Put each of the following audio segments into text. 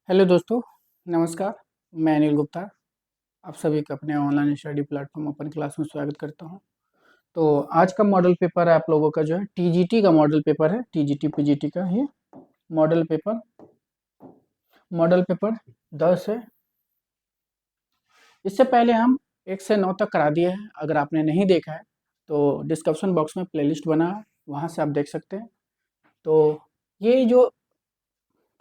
Hello दोस्तों, नमस्कार। मैं अनिल गुप्ता आप सभी का अपने online study platform open class में स्वागत करता हूं। तो आज का मॉडल पेपर है आप लोगों का जो है टीजीटी का मॉडल पेपर है, टीजीटी पीजीटी का ये मॉडल पेपर 10 है। इससे पहले हम 1 से 9 तक करा दिए हैं। अगर आपने नहीं देखा है तो डिस्क्रिप्शन बॉक्स में प्लेलिस्ट बना है, वहाँ से आप देख सकते हैं। तो ये जो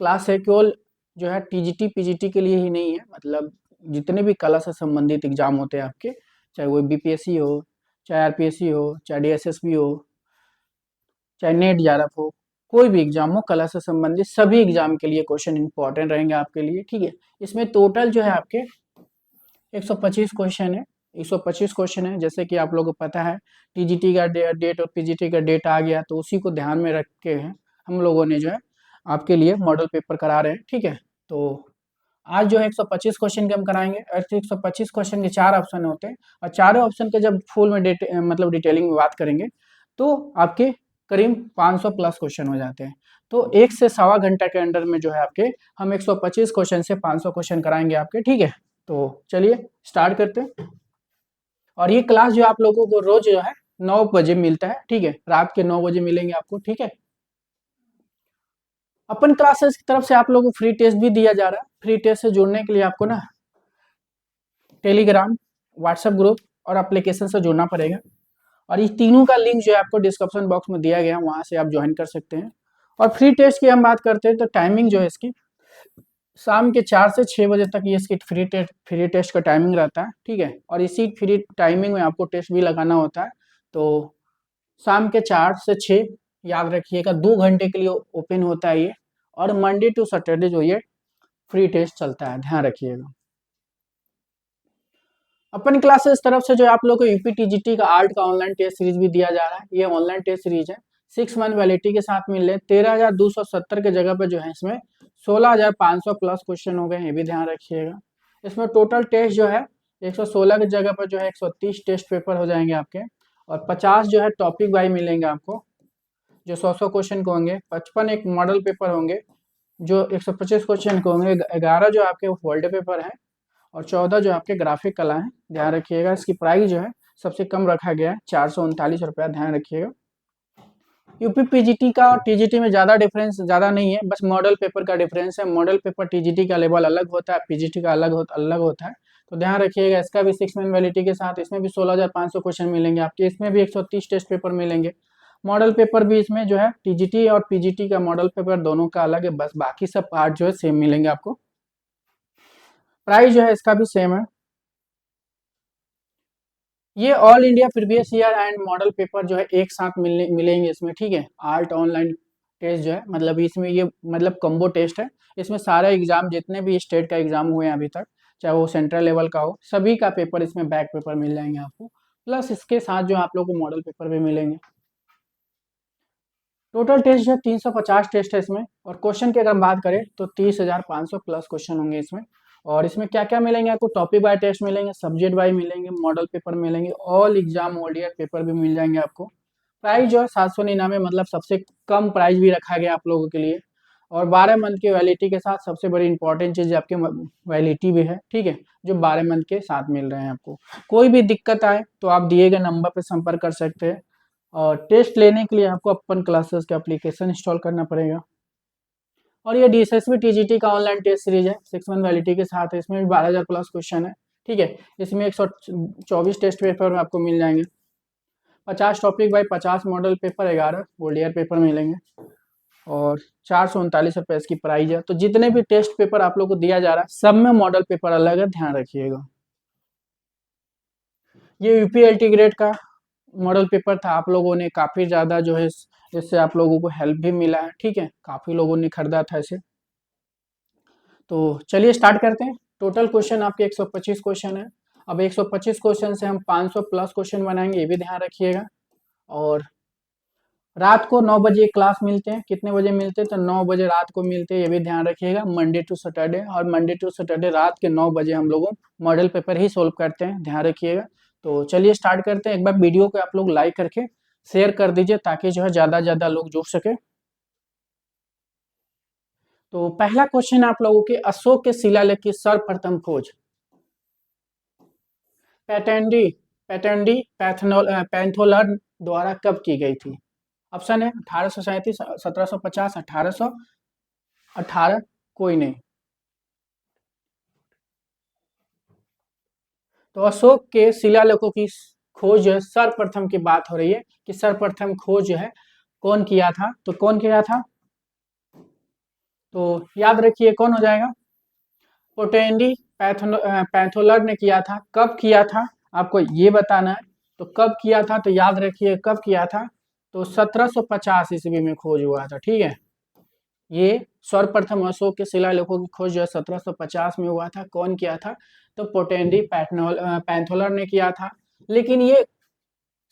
क्लास है केवल जो है टीजीटी पीजीटी के लिए ही नहीं है, मतलब जितने भी कला से संबंधित एग्जाम होते हैं आपके, चाहे वो बीपीएससी हो, चाहे आरपीएससी हो, चाहे डीएसएसबी हो, चाहे नेट जेआरएफ हो, कोई भी एग्जाम हो कला से संबंधित सभी एग्जाम के लिए क्वेश्चन इंपॉर्टेंट रहेंगे आपके लिए। ठीक है, इसमें टोटल जो है आपके 125 क्वेश्चन है। 125 क्वेश्चन है, जैसे कि आप लोगों को पता है टीजीटी का डेट और पीजीटी का डेट आ गया, तो उसी को ध्यान में रख के हम लोगों ने जो है आपके लिए मॉडल पेपर करा रहे हैं। ठीक है, तो आज जो है 125 क्वेश्चन के हम कराएंगे। 125 क्वेश्चन के 4 ऑप्शन होते हैं, और चारों ऑप्शन के जब फुल में मतलब डिटेलिंग में बात करेंगे तो आपके करीब 500 प्लस क्वेश्चन हो जाते हैं। तो 1 से सवा घंटा के अंडर में जो है आपके हम 125 क्वेश्चन से 500 क्वेश्चन कराएंगे आपके। ठीक है, तो चलिए स्टार्ट करते हैं। और ये क्लास जो आप लोगों को रोज जो है 9 बजे मिलता है। ठीक है, रात के 9 बजे मिलेंगे आपको। ठीक है, अपन क्लासेस की तरफ से आप लोगों को फ्री टेस्ट भी दिया जा रहा है। फ्री टेस्ट से जुड़ने के लिए आपको ना टेलीग्राम, व्हाट्सएप ग्रुप और एप्लीकेशन से जुड़ना पड़ेगा, और इस तीनों का लिंक जो है आपको डिस्क्रिप्शन बॉक्स में दिया गया है, वहां से आप ज्वाइन कर सकते हैं। और फ्री टेस्ट की हम बात करते हैं तो टाइमिंग जो है इसकी शाम के 4 से 6 बजे तक ये इसकी फ्री टेस्ट का टाइमिंग रहता है। ठीक है, और इसी फ्री टाइमिंग में आपको टेस्ट भी लगाना होता है। तो शाम के 4 से 6 याद रखिएगा, 2 घंटे के लिए ओपन होता है ये, और मंडे टू सैटरडे जो ये फ्री टेस्ट चलता है, ध्यान रखिएगा। अपन क्लासेस तरफ से जो आप लोग को यूपी टीजीटी का आर्ट का ऑनलाइन टेस्ट सीरीज भी दिया जा रहा है। ये ऑनलाइन टेस्ट सीरीज है, 6 मंथ वैलिडिटी के साथ मिल रहे 13,270 के जगह पे जो है इसमें 16,500 प्लस क्वेश्चन हो गए, ये भी ध्यान रखिएगा। इसमें टोटल टेस्ट जो है 116 की जगह पर जो है 130 टेस्ट पेपर हो जाएंगे आपके, और 50 जो है टॉपिक वाइज मिलेंगे आपको, जो 100 क्वेश्चन के होंगे। 55 एक मॉडल पेपर होंगे जो 125 क्वेश्चन के होंगे। 11 जो आपके फोल्ड पेपर है, और 14 जो आपके ग्राफिक कला है। ध्यान रखिएगा, इसकी प्राइस जो है सबसे कम रखा गया है, 439 रुपया, ध्यान रखिएगा। यूपी पीजीटी का और टीजीटी में ज़्यादा डिफरेंस ज़्यादा नहीं है, बस मॉडल पेपर का डिफरेंस है। मॉडल पेपर टीजीटी का लेवल अलग होता है, पीजीटी का अलग होता है। तो ध्यान रखिएगा, इसका भी 6 मंथ वैलिडिटी के साथ इसमें भी 16,500 क्वेश्चन मिलेंगे आपके। इसमें भी 130 टेस्ट पेपर मिलेंगे। मॉडल पेपर भी इसमें जो है टीजीटी और पीजीटी का मॉडल पेपर दोनों का अलग है, बस बाकी सब पार्ट जो है सेम मिलेंगे आपको। प्राइस जो है इसका भी सेम है। ये all India previous year and model paper जो है एक साथ मिलेंगे इसमें। ठीक है, आर्ट ऑनलाइन टेस्ट जो है मतलब इसमें ये मतलब कम्बो टेस्ट है। इसमें सारे एग्जाम जितने भी स्टेट का एग्जाम हुए हैं अभी तक, चाहे वो सेंट्रल लेवल का हो, सभी का पेपर इसमें बैक पेपर मिल जाएंगे आपको, प्लस इसके साथ जो आप लोग को मॉडल पेपर भी मिलेंगे। टोटल टेस्ट जो है 350 टेस्ट है इसमें, और क्वेश्चन की अगर हम बात करें तो 30,500 प्लस क्वेश्चन होंगे इसमें। और इसमें क्या क्या मिलेंगे आपको, टॉपिक वाइज टेस्ट मिलेंगे, सब्जेक्ट वाइज मिलेंगे, मॉडल पेपर मिलेंगे, all exam all year paper भी मिल जाएंगे आपको। प्राइस जो है 799, मतलब सबसे कम प्राइस भी रखा गया आप लोगों के लिए। और 12 मंथ की वैलिडिटी के साथ सबसे बड़ी इंपॉर्टेंट चीज आपके वैलिडिटी भी है। ठीक है, जो 12 मंथ के साथ मिल रहे हैं आपको। कोई भी दिक्कत आए तो आप दिए गए नंबर पर संपर्क कर सकते हैं। और टेस्ट लेने के लिए आपको अपन क्लासेस का एप्लीकेशन इंस्टॉल करना पड़ेगा। और ये डीएसएसबी टीजीटी का ऑनलाइन टेस्ट सीरीज है, 6 मंथ वैलिडिटी के साथ है। इसमें भी 12,000 प्लस क्वेश्चन है। ठीक है, इसमें 124 टेस्ट पेपर आपको मिल जाएंगे, 50 topic by 50 model paper, 11 gold year paper मिलेंगे, और 439 रुपये इसकी प्राइस है। तो जितने भी टेस्ट पेपर आप लोग को दिया जा रहा है सब में मॉडल पेपर अलग है, ध्यान रखिएगा। ये यूपीएलटी ग्रेड का मॉडल पेपर था, आप लोगों ने काफी ज्यादा जो है इससे आप लोगों को हेल्प भी मिला है। ठीक है, काफी लोगों ने खरीदा था इसे। तो चलिए स्टार्ट करते हैं। टोटल क्वेश्चन आपके 125 क्वेश्चन है। अब 125 क्वेश्चन से हम 500 प्लस क्वेश्चन बनाएंगे, ये भी ध्यान रखिएगा। और रात को 9 बजे क्लास मिलते हैं, कितने बजे मिलते हैं तो 9 बजे रात को मिलते हैं, ये भी ध्यान रखिएगा। मंडे टू सैटरडे, और मंडे टू सैटरडे रात के 9 बजे हम लोग मॉडल पेपर ही सोल्व करते हैं, ध्यान रखिएगा। तो चलिए स्टार्ट करते हैं। एक बार वीडियो को आप लोग लाइक करके शेयर कर दीजिए, ताकि जो है ज़्यादा से ज़्यादा लोग जुड़ सके। तो पहला क्वेश्चन आप लोगों के, अशोक के शिलालेख की सर्वप्रथम खोज पैटेंडी पैटेंडी पैंथोलर द्वारा कब की गई थी? ऑप्शन है 1837, 1750, 1818, कोई नहीं। तो अशोक के शिलालेखों की खोज जो है सर्वप्रथम की बात हो रही है कि सर्वप्रथम खोज जो है कौन किया था, तो कौन किया था? तो याद रखिए कौन हो जाएगा? पोटेंडी पैथोलर ने किया था। कब किया था आपको ये बताना है। तो कब किया था, तो याद रखिए कब किया था, तो 1750 ईस्वी में खोज हुआ था। ठीक है, ये सर्वप्रथम अशोक के शिलालेखों की खोज जो है 1750 में हुआ था। कौन किया था? तो पोटेंडी पैथोलर ने किया था। लेकिन ये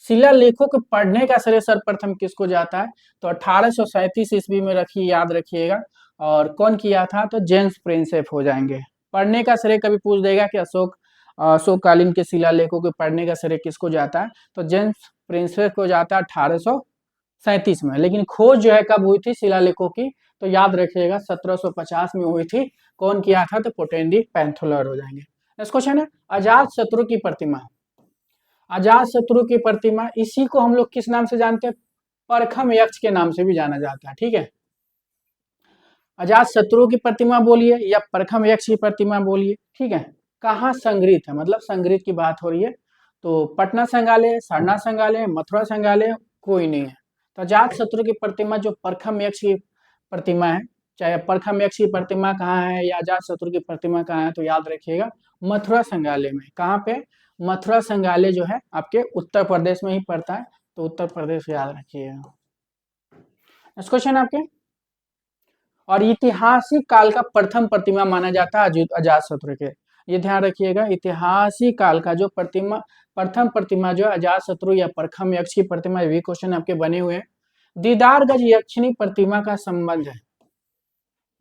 शिलालेखों को पढ़ने का श्रेय सर्वप्रथम किसको जाता है? तो 1837 ईस्वी में रखिए, याद रखिएगा। और कौन किया था? तो जेम्स प्रिंसेप हो जाएंगे। पढ़ने का श्रेय कभी पूछ देगा कि अशोककालीन के शिलालेखों के पढ़ने का श्रेय किसको जाता है, तो जेम्स प्रिंसेप को जाता है 1837 में। लेकिन खोज जो है कब हुई थी शिलालेखों की, तो याद रखिएगा 1750 में हुई थी। कौन किया था? तो पोटेंडी पैंथोलर हो जाएंगे। नेक्स्ट क्वेश्चन है, अजात शत्रु की प्रतिमा। अजात शत्रु की प्रतिमा, इसी को हम लोग किस नाम से जानते हैं? परखम यक्ष के नाम से भी जाना जाता है। ठीक है, अजात शत्रु की प्रतिमा बोलिए या परखम यक्ष की प्रतिमा बोलिए। ठीक है, कहाँ संग्रहित है, मतलब संग्रहित की बात हो रही है। तो पटना संग्रहालय, सारनाथ संग्रहालय, मथुरा संग्रहालय, कोई नहीं है। तो अजात शत्रु की प्रतिमा जो परखम यक्ष की प्रतिमा है, चाहे परखम यक्ष की प्रतिमा कहाँ है या अजात शत्रु की प्रतिमा कहाँ है, तो याद रखिएगा मथुरा संग्रहालय में। कहाँ पे? मथुरा संग्रहालय जो है आपके उत्तर प्रदेश में ही पड़ता है, तो उत्तर प्रदेश याद रखिएगा। नेक्स्ट क्वेश्चन आपके, और ऐतिहासिक काल का प्रथम प्रतिमा माना जाता है अजात शत्रु के। ये ध्यान रखिएगा, ऐतिहासिक काल का जो प्रथम प्रतिमा जो अजात शत्रु या परखम यक्ष की प्रतिमा, ये भी क्वेश्चन आपके बने हुए हैं। दीदार गज यक्षिणी प्रतिमा का संबंध है,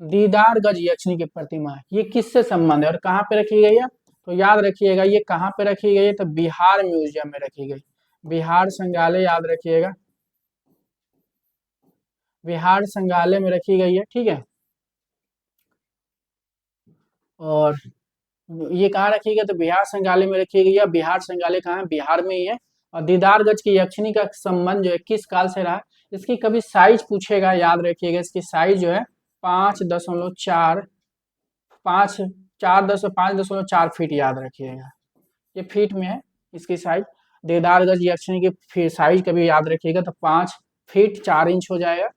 दीदार गज यक्षिणी की प्रतिमा ये किससे संबंध है और कहाँ पे रखी गई है? तो याद रखिएगा ये कहाँ पे रखी गई है, तो बिहार म्यूजियम में रखी गई, बिहार संग्रहालय, याद रखिएगा बिहार संग्रहालय में रखी गई है। ठीक है, और ये कहाँ रखी गई? तो बिहार संग्रहालय में रखी गई है। बिहार संग्रहालय कहाँ है? बिहार में ही है। और दीदारगंज की यक्षिणी का संबंध जो है किस काल से रहा? इसकी कभी साइज पूछेगा, याद रखिएगा इसकी साइज जो है 5.4 5.4 याद रखिएगा, ये फीट में है इसकी साइज। दीदारगंज यक्षिणी की साइज कभी याद रखिएगा तो 5 फीट 4 इंच हो जाएगा।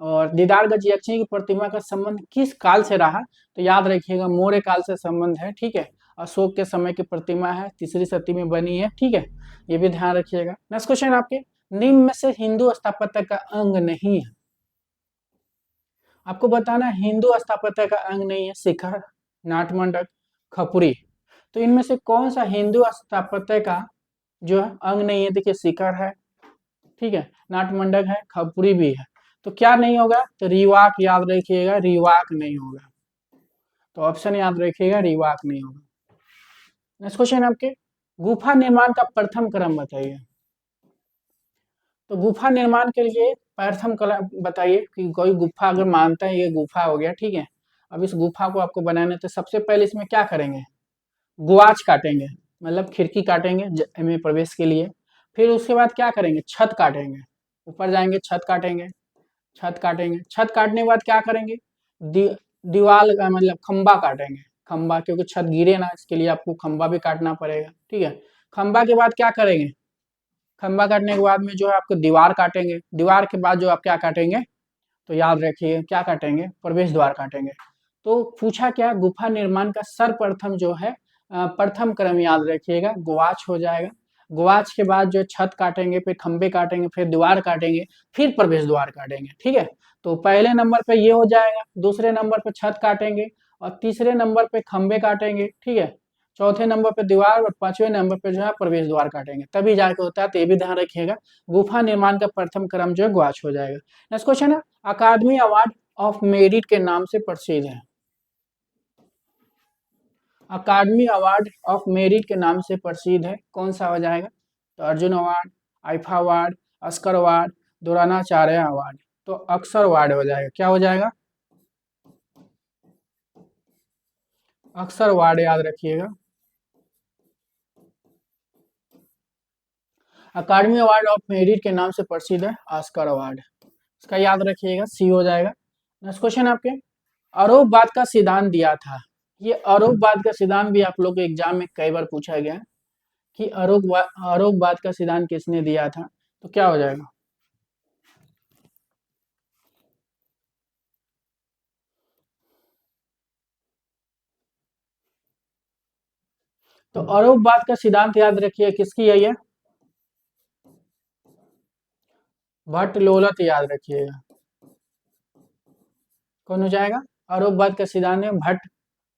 और दीदारगंज यक्षिणी की प्रतिमा का संबंध किस काल से रहा? तो याद रखिएगा मौर्य काल से संबंध है। ठीक है, अशोक के समय की प्रतिमा है, 3री शती में बनी है। ठीक है, ये भी ध्यान रखिएगा। नेक्स्ट क्वेश्चन आपके, निम्न में से हिंदू स्थापत्य का अंग नहीं है। आपको बताना हिंदू स्थापत्य का अंग नहीं है, शिखर, नाटमंडप, खपुरी। तो इनमें से कौन सा हिंदू स्थापत्य का जो है अंग नहीं है? देखिए शिखर है, ठीक है, नाटमंडप है, खपुरी भी है। तो क्या नहीं होगा? तो रिवाक, याद रखिएगा रिवाक नहीं होगा। तो ऑप्शन याद रखिएगा रिवाक नहीं होगा। नेक्स्ट क्वेश्चन आपके, गुफा निर्माण का प्रथम क्रम बताइए। तो गुफा निर्माण के लिए प्रथम क्रम बताइए कि कोई गुफा अगर मानता है ये गुफा हो गया, ठीक है, अब इस गुफा को आपको बनाने तो सबसे पहले इसमें क्या करेंगे? गुआच काटेंगे, मतलब खिड़की काटेंगे में प्रवेश के लिए। फिर उसके बाद क्या करेंगे? छत काटेंगे, ऊपर जाएंगे छत काटेंगे, छत काटेंगे, छत काटने के बाद क्या करेंगे? दीवार का मतलब खंबा काटेंगे, खंबा, क्योंकि छत गिरे ना इसके लिए आपको खंबा भी काटना पड़ेगा। ठीक है, खंबा के बाद क्या करेंगे? खंबा काटने के बाद में जो है आपको दीवार काटेंगे, दीवार के बाद जो आप क्या काटेंगे? तो याद रखिए क्या काटेंगे? प्रवेश द्वार काटेंगे। तो पूछा क्या? गुफा निर्माण का सर्वप्रथम जो है प्रथम क्रम याद रखिएगा गुआच हो जाएगा। गुआच के बाद जो छत काटेंगे, फिर खंबे काटेंगे, फिर दीवार काटेंगे, फिर प्रवेश द्वार काटेंगे। ठीक है, तो पहले नंबर पे ये हो जाएगा, दूसरे नंबर पे छत काटेंगे, और तीसरे नंबर पे खंबे काटेंगे। ठीक है, चौथे नंबर पे दीवार, और पांचवें नंबर पे जो है प्रवेश द्वार काटेंगे, तभी जाके होता है। तो ये भी ध्यान रखिएगा गुफा निर्माण का प्रथम क्रम जो है गुआच हो जाएगा। नेक्स्ट क्वेश्चन है, अकादमी अवार्ड ऑफ मेरिट के नाम से प्रसिद्ध है। अकादमी अवार्ड ऑफ मेरिट के नाम से प्रसिद्ध है, कौन सा हो जाएगा? तो Arjun award, IIFA award, Oscar award, Dronacharya award. तो अक्सर अवार्ड हो जाएगा, क्या हो जाएगा? अक्सर अवार्ड याद रखिएगा। अकादमी अवार्ड ऑफ मेरिट के नाम से प्रसिद्ध है ऑस्कर अवार्ड, इसका याद रखिएगा, सी हो जाएगा। नेक्स्ट क्वेश्चन आपके, आरोपवाद का सिद्धांत दिया था। ये आरोपवाद का सिद्धांत भी आप लोग के एग्जाम में कई बार पूछा गया है कि आरोपवाद का सिद्धांत किसने दिया था, तो क्या हो जाएगा? तो आरोपवाद का सिद्धांत याद रखिए, किसकी है ये? भट्ट लोलत याद रखिएगा। कौन हो जाएगा? आरोपवाद का सिद्धांत है भट्ट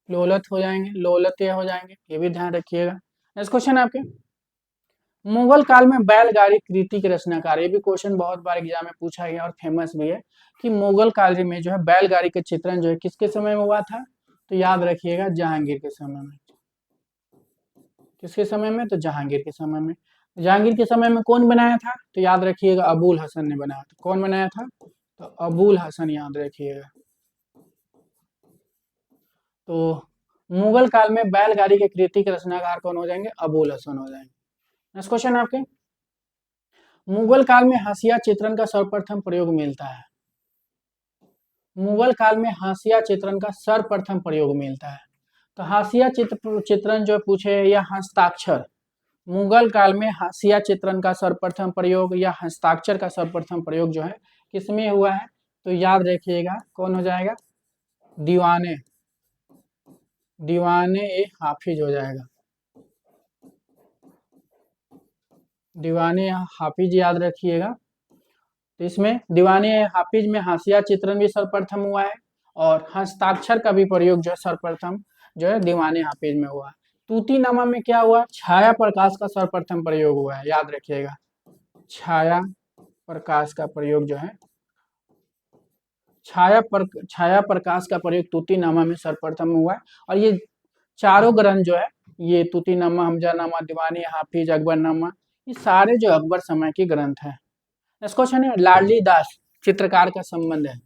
लोलत हो जाएंगे, लोलते हो जाएंगे, ये भी ध्यान रखिएगा। नेक्स्ट क्वेश्चन आपके, मुगल काल में बैलगाड़ी कृति के रचनाकार, ये भी क्वेश्चन बहुत बार एग्जाम में पूछा गया और फेमस भी है कि मुगल काल में जो है बैलगाड़ी का चित्रण जो है किसके समय में हुआ था, तो याद रखिएगा जहांगीर के समय में। किसके समय में? तो जहांगीर के समय में। जहांगीर के समय में कौन बनाया था, तो याद रखिएगा अबुल हसन ने बनाया था। कौन बनाया था? तो अबुल हसन याद रखिएगा। तो मुगल काल में बैलगाड़ी के कृति के रचनाकार कौन हो जाएंगे? अबुल हसन हो जाएंगे। नेक्स्ट क्वेश्चन आपके, मुगल काल में हाशिया चित्रण का सर्वप्रथम प्रयोग मिलता है। मुगल काल में हाशिया चित्रण का सर्वप्रथम प्रयोग मिलता है। तो हाशिया चित्रण जो पूछे या हस्ताक्षर, मुगल काल में हाशिया चित्रण का सर्वप्रथम प्रयोग या हस्ताक्षर का सर्वप्रथम प्रयोग जो है किसमें हुआ है, तो याद रखिएगा कौन हो जाएगा? दीवाने दीवाने ए हाफिज हो जाएगा। दीवाने हाफिज याद रखिएगा। तो इसमें दीवाने हाफिज में हाशिया चित्रण भी सर्वप्रथम हुआ है और हस्ताक्षर का भी प्रयोग जो है सर्वप्रथम जो है दीवाने हाफिज में हुआ है। तूतीनामा में क्या हुआ? छाया प्रकाश का सर्वप्रथम प्रयोग हुआ है, याद रखिएगा। छाया प्रकाश का प्रयोग जो है छाया प्रकाश का प्रयोग तूतीनामा में सर्वप्रथम हुआ है। और ये चारों ग्रंथ जो है, ये तूतीनामा, हमजानामा, दीवानी हाफिज, अकबरनामा, ये सारे जो अकबर समय के ग्रंथ है। नेक्स्ट क्वेश्चन है, लाडली दास चित्रकार का संबंध है।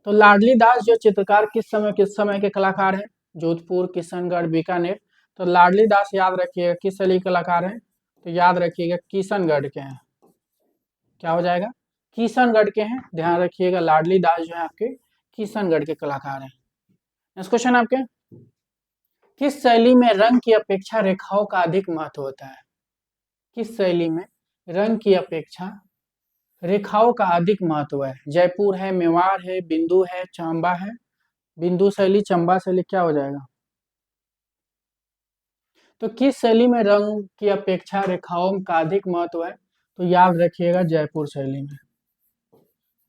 तो लाडली दास जो चित्रकार किस समय के कलाकार है? जोधपुर, किशनगढ़, बीकानेर। तो लाडली दास याद रखिएगा किस शैली के कलाकार है, तो याद रखिएगा किशनगढ़ के हैं। क्या हो जाएगा? किशनगढ़ के हैं, ध्यान रखिएगा। लाडली दास जो है आपके किशनगढ़ के कलाकार हैं। नेक्स्ट क्वेश्चन आपके, किस शैली में रंग की अपेक्षा रेखाओं का अधिक महत्व होता है? किस शैली में रंग की अपेक्षा रेखाओं का अधिक महत्व है? जयपुर है, मेवाड़ है, बिंदु है, चंबा है। बिंदु शैली, चंबा शैली, क्या हो जाएगा? तो किस शैली में रंग की अपेक्षा रेखाओं का अधिक महत्व है, तो याद रखिएगा जयपुर शैली में।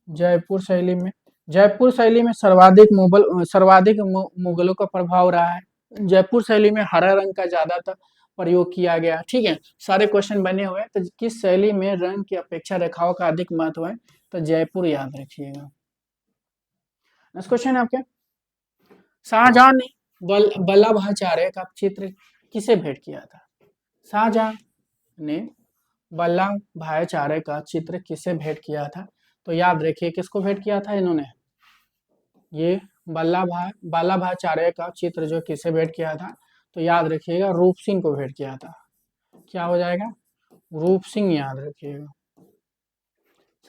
जयपुर शैली में सर्वाधिक मुगलों का प्रभाव रहा है। जयपुर शैली में हरा रंग का ज्यादातर प्रयोग किया गया। ठीक है, सारे क्वेश्चन बने हुए हैं। तो किस शैली में रंग की अपेक्षा रेखाओं का अधिक महत्व है, तो जयपुर याद रखिएगा। नेक्स्ट क्वेश्चन है आपके, शाहजहां ने वल्लभाचार्य का चित्र किसे भेंट किया था? शाहजहां ने वल्लभाचार्य का चित्र किसे भेंट किया था, तो याद रखिए किसको भेंट किया था इन्होंने? ये वल्लभाचार्य का चित्र जो किसे भेंट किया था, तो याद रखिएगा रूप सिंह को भेंट किया था। क्या हो जाएगा? रूप सिंह याद रखिएगा।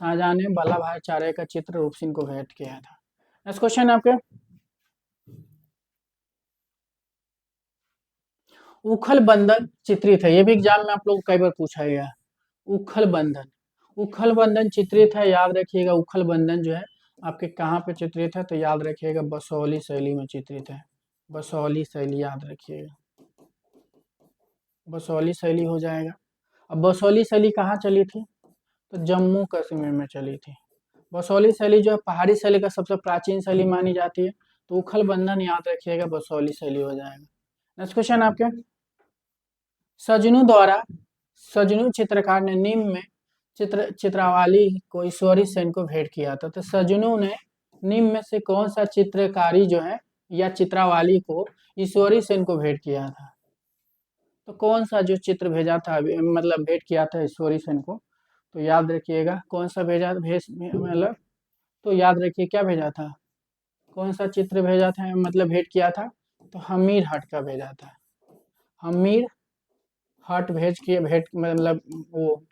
शाहजहां ने वल्लभाचार्य का चित्र रूप सिंह को भेंट किया था। नेक्स्ट क्वेश्चन आपके, उखल बंधन चित्रित है, ये भी एग्जाम में आप लोग कई बार पूछा गया है। उखल बंधन चित्रित है, याद रखिएगा। उखल बंधन जो है आपके कहाँ पे चित्रित है, तो याद रखिएगा बसौली शैली में चित्रित है। बसौली शैली याद रखिएगा, बसौली शैली हो जाएगा। अब बसौली शैली कहाँ चली थी, तो जम्मू कश्मीर में चली थी। बसौली शैली जो है पहाड़ी शैली का सबसे प्राचीन शैली मानी जाती है। तो उखल बंधन याद रखिएगा बसौली शैली हो जाएगा। नेक्स्ट क्वेश्चन आपके, सजनू चित्रकार ने निम्न में चित्रावाली को ईश्वरी सेन को भेंट किया था। तो सजनू ने निम्न में से कौन सा चित्रकारी जो है या चित्रावाली को ईश्वरी सेन को भेंट किया था? तो कौन सा जो चित्र भेजा था, मतलब भेंट किया था ईश्वरी सेन को, तो याद रखिएगा कौन सा भेजा, मतलब तो याद रखिए क्या भेजा था? कौन सा चित्र भेजा था, मतलब भेंट किया था, तो हमीर हट का भेजा था। हमीर हट भेंट मतलब वो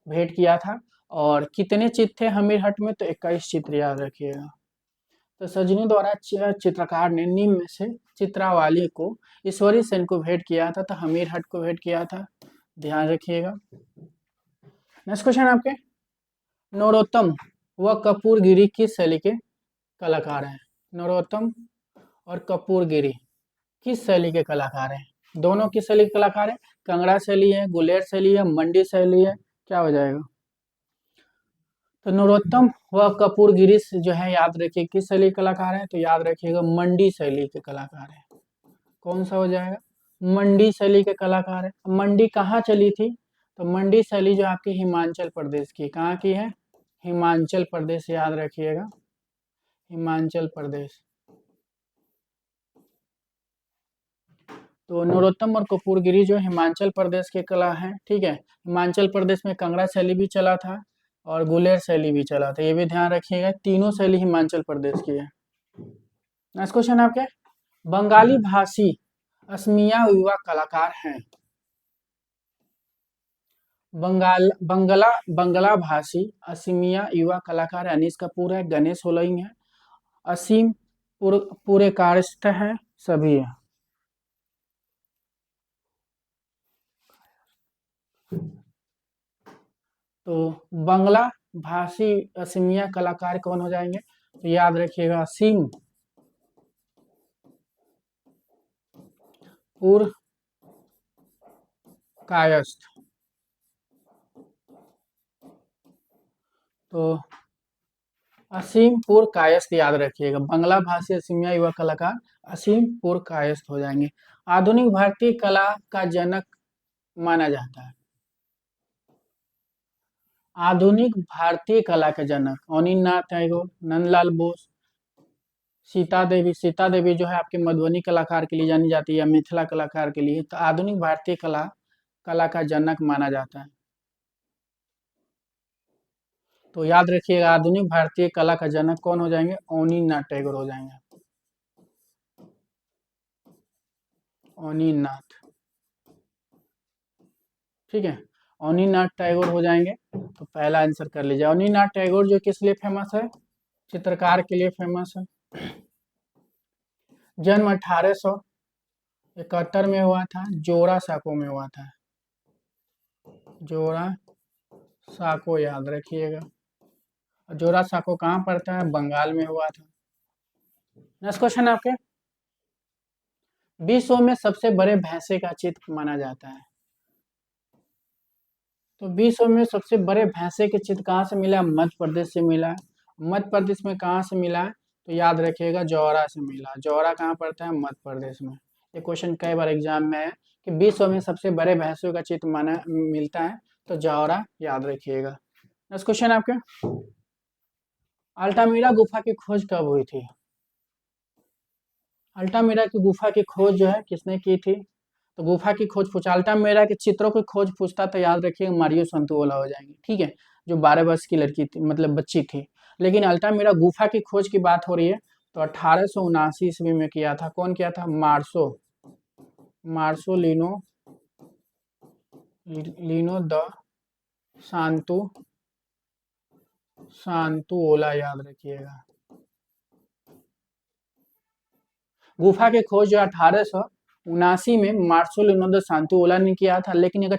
भेंट किया था। और कितने चित्र थे हमीर हट में, तो 21 चित्र, याद रखिएगा। तो सजनी द्वारा चित्रकार ने निम्न में से चित्रावाली को ईश्वरी सेन को भेंट किया था, तो हमीर हट को भेंट किया था, ध्यान रखिएगा। नेक्स्ट क्वेश्चन आपके, नरोत्तम व कपूरगिरी किस शैली के कलाकार हैं? नरोत्तम और कपूरगिरी किस शैली के कलाकार हैं? दोनों किस शैली के कलाकार हैं? कांगड़ा शैली है, गुलेर शैली है, मंडी शैली है, क्या हो जाएगा? तो नरोत्तम व कपूरगिरी जो है, याद रखिए किस शैली के कलाकार है, तो याद रखिएगा मंडी शैली के कलाकार है। कौन सा हो जाएगा? मंडी शैली के कलाकार है। मंडी कहाँ चली थी? तो मंडी शैली जो आपकी हिमाचल प्रदेश की, कहाँ की है? हिमाचल प्रदेश, याद रखिएगा, हिमाचल प्रदेश। तो नरोत्तम और कपूरगिरी जो हिमाचल प्रदेश के कला हैं, ठीक है। हिमाचल प्रदेश में कांगड़ा शैली भी चला था और गुलेर शैली भी चला था, ये भी ध्यान रखिएगा, तीनों शैली हिमाचल प्रदेश की है। नेक्स्ट क्वेश्चन आपके, बंगाली भाषी असमिया युवा कलाकार हैं। बंगला भाषी असमिया युवा कलाकार है, अनीस कपूर है, गणेश होलई है, असीम पूरे कार्यस्थ है, सभी है। तो बंगला भाषी असमिया कलाकार कौन हो जाएंगे? तो याद रखिएगा, असीम पुर कायस्थ। तो असीम पुर कायस्थ, याद रखिएगा, बंगला भाषी असमिया युवा कलाकार असीम पुर कायस्थ हो जाएंगे। आधुनिक भारतीय कला का जनक माना जाता है। आधुनिक भारतीय कला के जनक अनिलनाथ टैगोर, नंदलाल बोस, सीता देवी जो है आपके मधुबनी कलाकार के लिए जानी जाती है, या मिथिला कलाकार के लिए। तो आधुनिक भारतीय कला का जनक माना जाता है। तो याद रखिएगा, आधुनिक भारतीय कला का जनक कौन हो जाएंगे? अनिलनाथ टैगोर हो जाएंगे, अनिलनाथ, ठीक है, अनिलनाथ टैगोर हो जाएंगे। तो पहला आंसर कर लीजिए। अनिलनाथ टैगोर जो किस लिए फेमस है? चित्रकार के लिए फेमस है। जन्म 1871 में हुआ था, जोड़ा साको में हुआ था, जोड़ा साको, याद रखिएगा। जोड़ा साको कहाँ पड़ता है? बंगाल में हुआ था। नेक्स्ट क्वेश्चन आपके, विश्व में सबसे बड़े भैंसे का चित्र माना जाता है। तो विश्व में सबसे बड़े भैंसे के चित्र कहाँ से मिला? मध्य प्रदेश से मिला। मध्य प्रदेश में कहाँ से मिला? तो याद रखिएगा, जौहरा से मिला। जौहरा कहाँ पड़ता है? मध्य प्रदेश में। ये क्वेश्चन कई बार एग्जाम में है कि विश्व में सबसे बड़े भैंसों का चित्र माना मिलता है, तो जौहरा, याद रखिएगा। नेक्स्ट क्वेश्चन आपके, अल्टामिरा गुफा की खोज कब हुई थी? अल्टामिरा की गुफा की खोज जो है किसने की थी? तो गुफा की खोज पूछा, अल्टामिरा के चित्रों की खोज पूछता, तो याद रखिएगा मारियो संतोला हो जाएंगे, ठीक है, जो 12 वर्ष की लड़की थी, मतलब बच्ची थी। लेकिन अल्टामिरा गुफा की खोज की बात हो रही है, तो 1879 ईस्वी में किया था। कौन किया था? मार्सो लिनो द सांतु ओला, याद रखिएगा। गुफा की खोज जो 1879 में मार्सो लिनो द सांतु ओला ने किया था। लेकिन अगर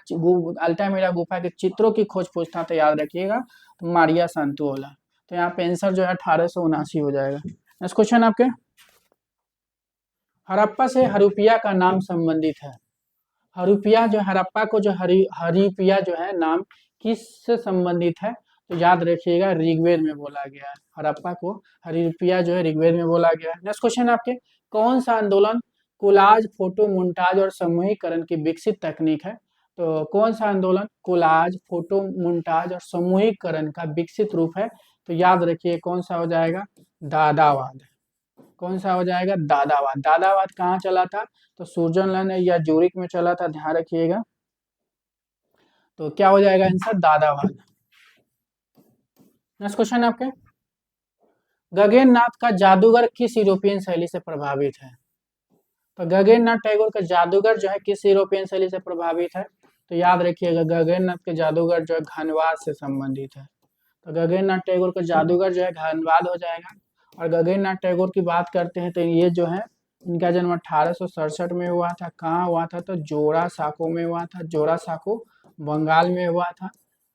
अल्टामिरा गुफा के चित्रों की खोज पूछता, तो याद रखिएगा, तो मारिया सांतु ओला। तो यहाँ पे आंसर जो है 1879 हो जाएगा। नेक्स्ट क्वेश्चन आपके, हड़प्पा से हरुपिया का नाम संबंधित है। हरुपिया जो हड़प्पा को जो हरिपिया जो है नाम किससे संबंधित है? तो याद रखिएगा, ऋग्वेद में बोला गया है। हड़प्पा को हरिपिया जो है ऋग्वेद में बोला गया है। नेक्स्ट क्वेश्चन आपके, कौन सा आंदोलन कोलाज, फोटो मोन्टाज और समूहीकरण की विकसित तकनीक है? तो कौन सा आंदोलन कोलाज, फोटो मोन्टाज और समूहीकरण का विकसित रूप है? तो याद रखिए, कौन सा हो जाएगा? दादावाद। कौन सा हो जाएगा? दादावाद। दादावाद कहाँ चला था? तो स्विट्जरलैंड या ज्यूरिक में चला था, ध्यान रखिएगा। तो क्या हो जाएगा आंसर? दादावाद। नेक्स्ट क्वेश्चन आपके, गगन नाथ का जादूगर किस यूरोपियन शैली से प्रभावित है? तो गगन नाथ टैगोर का जादूगर जो है किस यूरोपियन शैली से प्रभावित है? तो याद रखिएगा गगन नाथ के जादूगर जो है घनवाद से संबंधित है। तो गगन नाथ टैगोर का जादूगर जो है घनवाद हो जाएगा। और गगन नाथ टैगोर की बात करते हैं तो ये जो है इनका जन्म 1867 में हुआ था। कहाँ हुआ था? तो जोड़ा साको में हुआ था। जोड़ा साको बंगाल में हुआ था।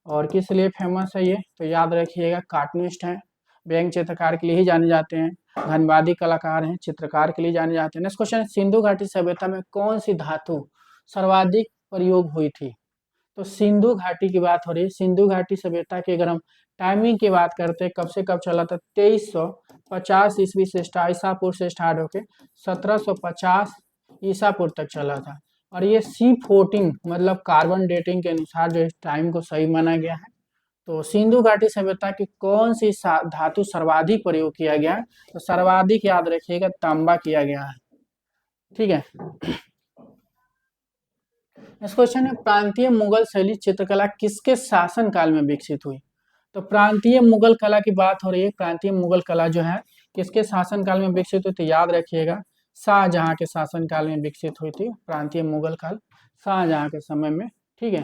और किस लिए फेमस है ये? तो याद रखिएगा कार्टूनिस्ट हैं, व्यंग्य चित्रकार के लिए ही जाने जाते हैं, धनवादी कलाकार हैं, चित्रकार के लिए जाने जाते हैं। नेक्स्ट क्वेश्चन, सिंधु घाटी सभ्यता में कौन सी धातु सर्वाधिक प्रयोग हुई थी? तो सिंधु घाटी की बात हो रही है। सिंधु घाटी सभ्यता की अगर हम टाइमिंग की बात करते हैं, कब से कब चला था? 2350 ईस्वी से ईसापुर से स्टार्ट होके 1750 ईसापुर तक चला था। और ये C14 मतलब कार्बन डेटिंग के अनुसार जो इस टाइम को सही माना गया है। तो सिंधु घाटी सभ्यता की कौन सी धातु सर्वाधिक प्रयोग किया गया है? तो सर्वाधिक याद रखिएगा तांबा किया गया है। ठीक है। नेक्स्ट क्वेश्चन है, प्रांतीय मुगल शैली चित्रकला किसके शासन काल में विकसित हुई? तो प्रांतीय मुगल कला की बात हो रही है। प्रांतीय मुगल कला जो है किसके शासन काल में विकसित हुई? तो याद रखिएगा शाहजहां के शासन काल में विकसित हुई थी प्रांतीय मुगल काल, शाहजहां के समय में। ठीक है।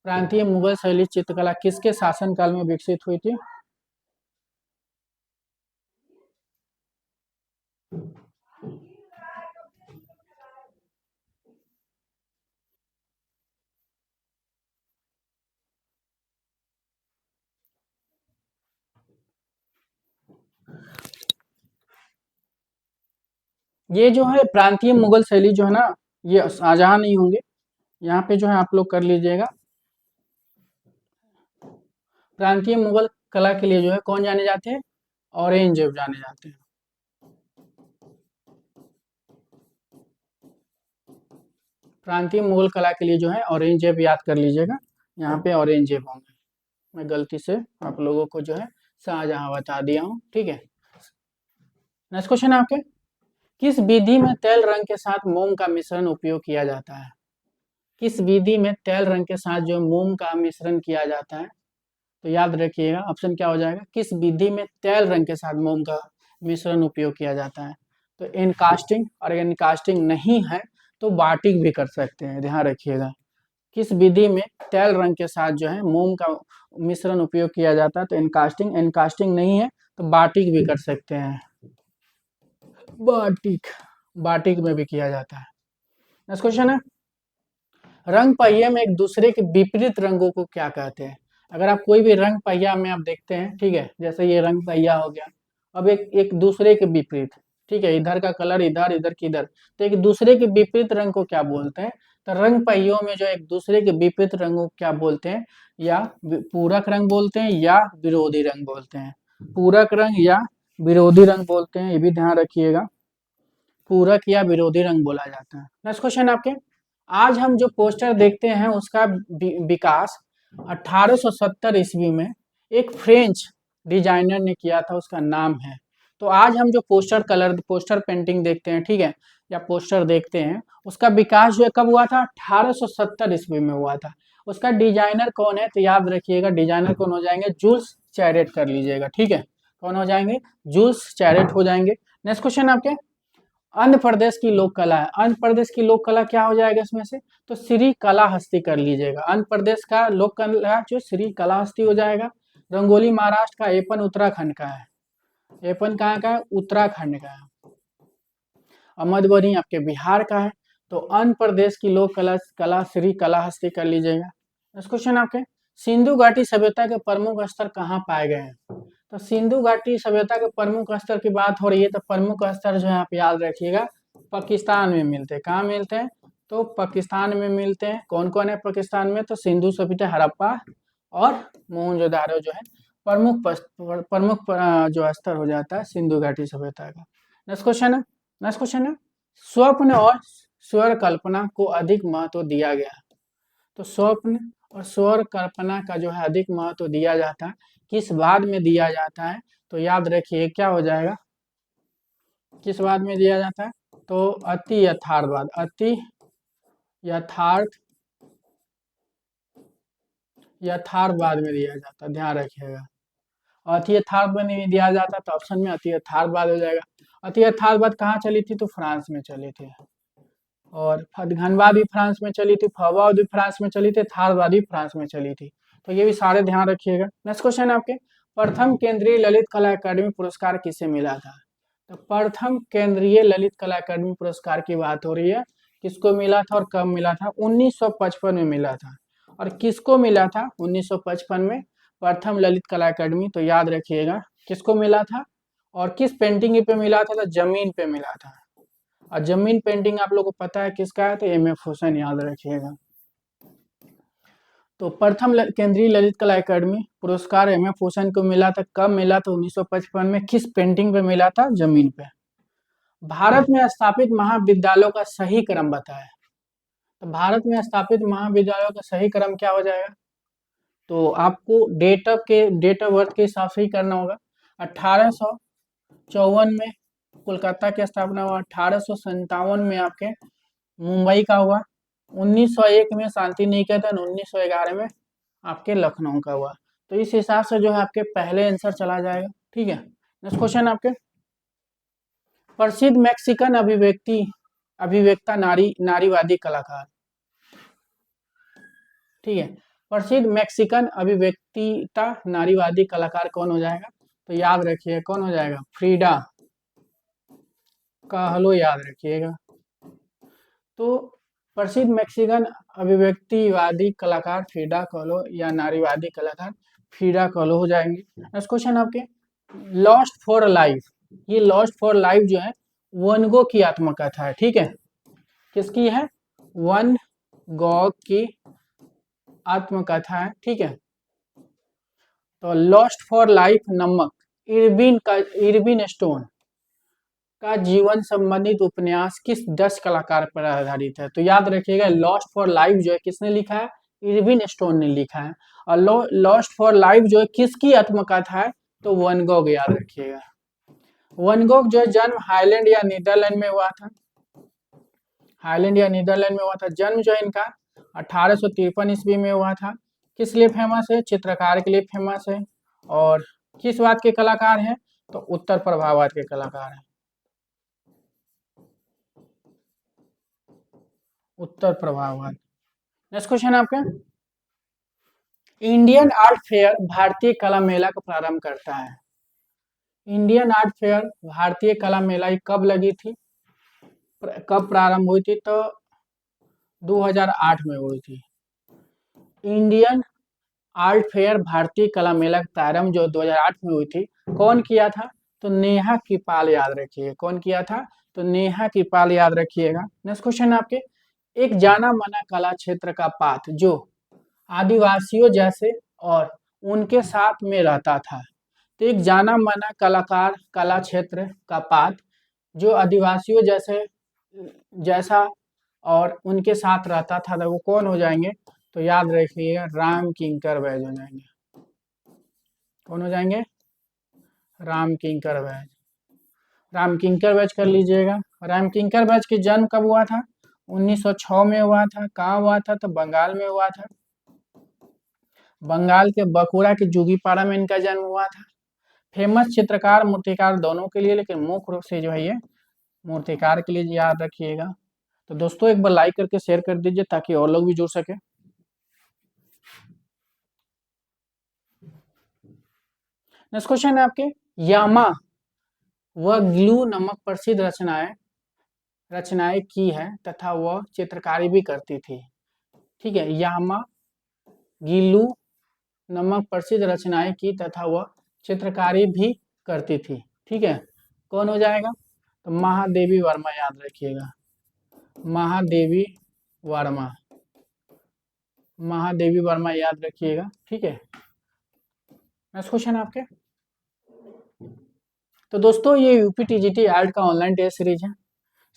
प्रांतीय मुगल शैली चित्रकला किसके शासन काल में विकसित हुई थी? ये जो है प्रांतीय मुगल शैली जो है ना, ये शाहजहां नहीं होंगे। यहाँ पे जो है आप लोग कर लीजिएगा। प्रांतीय मुगल कला के लिए जो है कौन जाने जाते हैं? औरंगजेब जाने जाते हैं। प्रांतीय मुगल कला के लिए जो है औरंगजेब याद कर लीजिएगा। यहाँ पे औरंगजेब होंगे। मैं गलती से आप लोगों को जो है शाहजहां बता दिया हूँ। ठीक है। नेक्स्ट क्वेश्चन है आपके, किस विधि में तेल रंग के साथ मोम का मिश्रण उपयोग किया जाता है? किस विधि में तेल रंग के साथ जो मोम का मिश्रण किया जाता है? तो याद रखिएगा ऑप्शन क्या हो जाएगा, किस विधि में तेल रंग के साथ मोम का मिश्रण उपयोग किया जाता है? तो इनकास्टिंग, और इनकास्टिंग नहीं है तो बाटिक भी कर सकते हैं। ध्यान रखिएगा किस विधि में तेल रंग के साथ जो है मोम का मिश्रण उपयोग किया जाता है? तो इनकास्टिंग, इनकास्टिंग नहीं है तो बाटिक भी कर सकते हैं। बाटिक, बाटिक में भी किया जाता है। नेक्स्ट क्वेश्चन है, रंग पहिए में एक दूसरे के विपरीत रंगों को क्या कहते हैं? अगर आप कोई भी रंग पहिया में आप देखते हैं, ठीक है, जैसे ये रंग पहिया हो गया, अब एक एक दूसरे के विपरीत, ठीक है, इधर का कलर इधर, इधर की इधर, तो एक दूसरे के विपरीत रंग को क्या बोलते हैं? तो रंग पहियों में जो एक दूसरे के विपरीत रंगों को क्या बोलते हैं? या पूरक रंग बोलते हैं या विरोधी रंग बोलते हैं। पूरक रंग या विरोधी रंग बोलते हैं, ये भी ध्यान रखिएगा। पूरक या विरोधी रंग बोला जाता है। नेक्स्ट क्वेश्चन आपके, आज हम जो पोस्टर देखते हैं उसका विकास 1870 ईस्वी में एक फ्रेंच डिजाइनर ने किया था, उसका नाम है। तो आज हम जो पोस्टर कलर, पोस्टर पेंटिंग देखते हैं, ठीक है, या पोस्टर देखते हैं, उसका विकास जो है कब हुआ था? 1870 ईस्वी में हुआ था। उसका डिजाइनर कौन है? तो याद रखिएगा डिजाइनर कौन हो जाएंगे? जूल्स चैरेट कर लीजिएगा। ठीक है, कौन हो जाएंगे? जूल्स चैरेट हो जाएंगे। नेक्स्ट क्वेश्चन आपके, आंध्र प्रदेश की लोक कला है। आंध्र प्रदेश की लोक कला क्या हो जाएगा इसमें से? तो श्री कलाहस्ती कर लीजिएगा। आंध्र प्रदेश का लोक कला जो श्री कलाहस्ती हो जाएगा। रंगोली महाराष्ट्र का, एपन उत्तराखंड का है। एपन कहाँ का है? उत्तराखंड का है। और मधुबनी आपके बिहार का है। तो आंध्र प्रदेश की लोक कला श्री कलाहस्ती कर लीजिएगा। नेक्स्ट क्वेश्चन आपके, सिंधु घाटी सभ्यता के प्रमुख स्तर कहाँ पाए गए हैं? तो सिंधु घाटी सभ्यता के प्रमुख स्तर की बात हो रही है तो प्रमुख स्तर जो है आप याद रखिएगा पाकिस्तान में मिलते हैं। कहाँ मिलते हैं? तो पाकिस्तान में मिलते हैं। कौन कौन है पाकिस्तान में? तो सिंधु सभ्यता, हड़प्पा और मोहनजोदारो जो है प्रमुख जो स्तर हो जाता है सिंधु घाटी सभ्यता का। नेक्स्ट क्वेश्चन है, नेक्स्ट क्वेश्चन है, स्वप्न और स्वर कल्पना को अधिक महत्व दिया गया। तो स्वप्न और स्वर कल्पना का जो है अधिक महत्व दिया जाता है, किस बाद में दिया जाता है? तो याद रखिए क्या हो जाएगा, किस बाद में दिया जाता है? तो अति यथार्थवाद, अति यथार्थवाद में दिया जाता है। ध्यान रखिएगा। अति यथार्थ में नहीं दिया जाता तो ऑप्शन में अति यथार्थवाद हो जाएगा। अति यथार्थवाद कहाँ चली थी? तो फ्रांस में चली थी। और घनवाद भी फ्रांस में चली थी, फवाद भी फ्रांस में चली थी, यथार्थवाद भी फ्रांस में चली थी। तो ये भी सारे ध्यान रखिएगा। नेक्स्ट क्वेश्चन आपके, प्रथम केंद्रीय ललित कला अकादमी पुरस्कार किसे मिला था? तो प्रथम केंद्रीय ललित कला अकादमी पुरस्कार की बात हो रही है, किसको मिला था और कब मिला था? 1955 में मिला था। और किसको मिला था 1955 में? प्रथम ललित कला अकादमी। तो याद रखिएगा किसको मिला था और किस पेंटिंग पे मिला था? तो जमीन पे मिला था। और जमीन पेंटिंग आप लोगों को पता है किसका है? तो एम.एफ. हुसैन, याद रखिएगा। तो प्रथम केंद्रीय ललित कला अकादमी पुरस्कार एम.एफ. हुसैन को मिला था। कब मिला था? 1955 में। किस पेंटिंग पे मिला था? जमीन पे। भारत में स्थापित महाविद्यालयों का सही क्रम बताएं। तो भारत में स्थापित महाविद्यालयों का सही क्रम क्या हो जाएगा? तो आपको डेट ऑफ बर्थ के हिसाब से ही करना होगा। 1854 में कोलकाता की स्थापना हुआ, 1857 में आपके मुंबई का हुआ, 1901 में शांति निकेतन, 1911 में आपके लखनऊ का हुआ। तो इस हिसाब से जो है आपके पहले आंसर चला जाएगा। ठीक है, नेक्स्ट क्वेश्चन आपके, प्रसिद्ध मैक्सिकन अभिव्यक्ता नारीवादी कलाकार। ठीक है, प्रसिद्ध मैक्सिकन अभिव्यक्तिता नारीवादी कलाकार कौन हो जाएगा? तो याद रखिए कौन हो जाएगा? फ्रीडा काहलो, याद रखिएगा। तो प्रसिद्ध मैक्सिकन अभिव्यक्तिवादी कलाकार फ्रीडा kahlo या नारीवादी कलाकार फ्रीडा kahlo हो जाएंगे। नेक्स्ट क्वेश्चन आपके, लॉस्ट फॉर लाइफ। ये लॉस्ट फॉर लाइफ जो है वन गो की आत्मकथा है। ठीक है, किसकी है? वन गो की आत्मकथा है। ठीक है, तो लॉस्ट फॉर लाइफ नमक इरविन स्टोन का जीवन संबंधित उपन्यास किस डच कलाकार पर आधारित है? तो याद रखिएगा लॉस्ट फॉर लाइफ जो है किसने लिखा है? इरविन स्टोन ने लिखा है। और लॉस्ट फॉर लाइफ जो है किसकी आत्मकथा है? तो वन गॉग, याद रखिएगा। वन गॉग जो है जन्म हाईलैंड या नीदरलैंड में हुआ था। हाईलैंड या नीदरलैंड में हुआ था। जन्म जो है इनका 1853 ईस्वी में हुआ था। किस लिए फेमस है? चित्रकार के लिए फेमस है। और किस बात के कलाकार हैं? तो उत्तर प्रभाववाद के कलाकार हैं। उत्तर प्रभाववाद। नेक्स्ट क्वेश्चन आपका, इंडियन आर्ट फेयर भारतीय कला मेला का प्रारंभ करता है। इंडियन आर्ट फेयर भारतीय कला मेला कब लगी थी, कब प्रारंभ हुई थी? तो 2008 में हुई थी। इंडियन आर्ट फेयर भारतीय कला मेला का प्रारंभ जो 2008 में हुई थी, कौन किया था? तो नेहा कृपाल, याद रखिए। कौन किया था? तो नेहा कृपाल, याद रखिएगा। नेक्स्ट क्वेश्चन आपके, एक जाना माना कला क्षेत्र का पात्र जो आदिवासियों जैसे और उनके साथ में रहता था। तो एक जाना माना कला क्षेत्र का पात्र जो आदिवासियों जैसा और उनके साथ रहता था, वो कौन हो जाएंगे? तो याद रखिएगा राम किंकर वैज हो जाएंगे। कौन हो जाएंगे? राम किंकर वैज। राम किंकर वैज कर लीजिएगा। राम किंकर वैज की जन्म कब हुआ था? 1906 में हुआ था। कहाँ हुआ था? तो बंगाल में हुआ था। बंगाल के बकुड़ा के जुगीपाड़ा में इनका जन्म हुआ था। फेमस चित्रकार मूर्तिकार दोनों के लिए, लेकिन मुख्य रूप से जो है ये मूर्तिकार के लिए, याद रखिएगा। तो दोस्तों एक बार लाइक करके शेयर कर दीजिए ताकि और लोग भी जुड़ सके। नेक्स्ट क्वेश्चन है आपके, यामा वह ग्लू नमक प्रसिद्ध रचनाएं की है तथा वह चित्रकारी भी करती थी। ठीक है, यामा गिलू नमक प्रसिद्ध रचनाएं की तथा वह चित्रकारी भी करती थी। ठीक है, कौन हो जाएगा? तो महादेवी वर्मा, याद रखिएगा। महादेवी वर्मा, महादेवी वर्मा, याद रखिएगा। ठीक है, नेक्स्ट क्वेश्चन आपके, तो दोस्तों ये यूपीटीजीटी आर्ट का ऑनलाइन टेस्ट सीरीज है।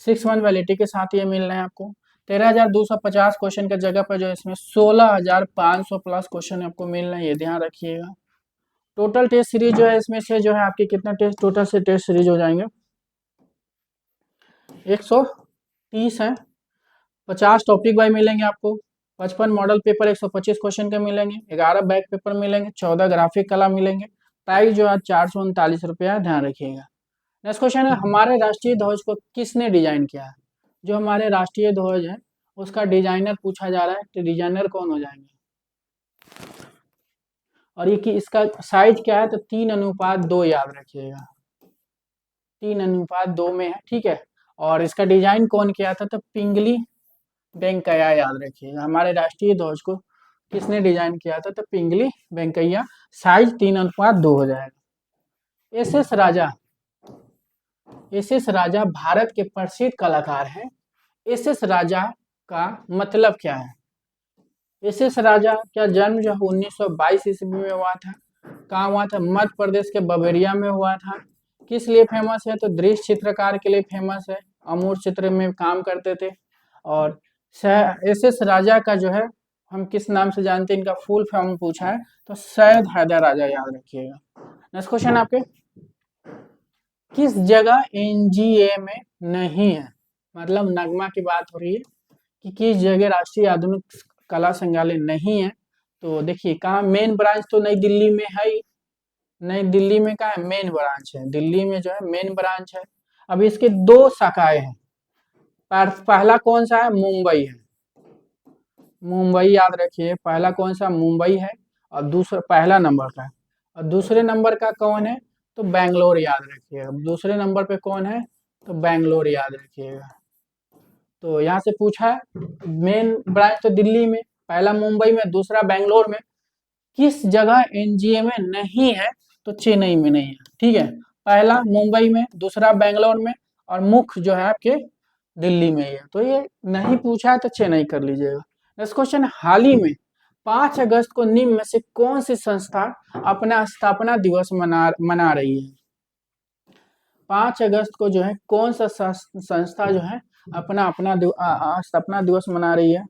6 मंथ वैलिडिटी के साथ ये मिल रहे हैं आपको। 13,250 क्वेश्चन की जगह पर जो इसमें 16,500 प्लस क्वेश्चन आपको मिल रहे हैं, ये ध्यान रखिएगा। टोटल टेस्ट सीरीज जो है इसमें से जो है आपके कितना टेस्ट टोटल से टेस्ट सीरीज हो जाएंगे? 130 है। 50 टॉपिक वाइज मिलेंगे आपको। 55 मॉडल पेपर 125 क्वेश्चन के मिलेंगे। 11 बैक पेपर मिलेंगे। 14 ग्राफिक कला मिलेंगे। प्राइस जो है 439 रुपया, ध्यान रखिएगा। नेक्स्ट क्वेश्चन है, हमारे राष्ट्रीय ध्वज को किसने डिजाइन किया है? जो हमारे राष्ट्रीय ध्वज है उसका डिजाइनर पूछा जा रहा है, तो डिजाइनर कौन हो जाएंगे? और ये कि इसका साइज क्या है, तो 3:2 याद रखिएगा, 3:2 में है, ठीक है। और इसका डिजाइन कौन किया था, तो पिंगली वेंकैया, याद रखिएगा। हमारे राष्ट्रीय ध्वज को किसने डिजाइन किया था, तो पिंगली वेंकैया। साइज 3:2 हो जाएगा। एस एस राजा भारत के प्रसिद्ध कलाकार हैं। एस राजा का मतलब क्या है? एस राजा का जन्म जो 1922 ईस्वी में हुआ था। कहाँ हुआ था? मध्य प्रदेश के बबेरिया में हुआ था। किस लिए फेमस है? तो दृश्य चित्रकार के लिए फेमस है, अमूर्त चित्र में काम करते थे। और एस राजा का जो है हम किस नाम से जानते हैं, इनका फुल फॉर्म पूछा है, तो सैयद हैदर राजा, याद रखिएगा। नेक्स्ट क्वेश्चन आपके, किस जगह एनजीए में नहीं है? मतलब नगमा की बात हो रही है कि किस जगह राष्ट्रीय आधुनिक कला संग्रहालय नहीं है। तो देखिए कहाँ, मेन ब्रांच तो नई दिल्ली में है ही। नई दिल्ली में क्या है? मेन ब्रांच है, दिल्ली में जो है मेन ब्रांच है। अब इसके दो शाखाएं हैं। पहला कौन सा है? मुंबई है, मुंबई याद रखिए। पहला कौन सा? मुंबई है। और दूसरा पहला नंबर का है। और दूसरे नंबर का कौन है? तो बेंगलोर, याद रखिएगा। दूसरे नंबर पे कौन है? तो बेंगलोर, याद रखिएगा। तो यहाँ से पूछा है, मेन ब्रांच तो दिल्ली में, पहला मुंबई में, दूसरा बेंगलोर में। किस जगह एनजीए में नहीं है? तो चेन्नई में नहीं है, ठीक है। पहला मुंबई में, दूसरा बेंगलोर में, और मुख्य जो है आपके दिल्ली में ही है। तो ये नहीं पूछा है तो चेन्नई कर लीजिएगा। नेक्स्ट क्वेश्चन, हाल ही में 5 अगस्त को निम्न में से कौन सी संस्था अपना स्थापना दिवस मना रही है? 5 अगस्त को जो है कौन सा संस्था जो है अपना अपना स्थापना दिवस मना रही है?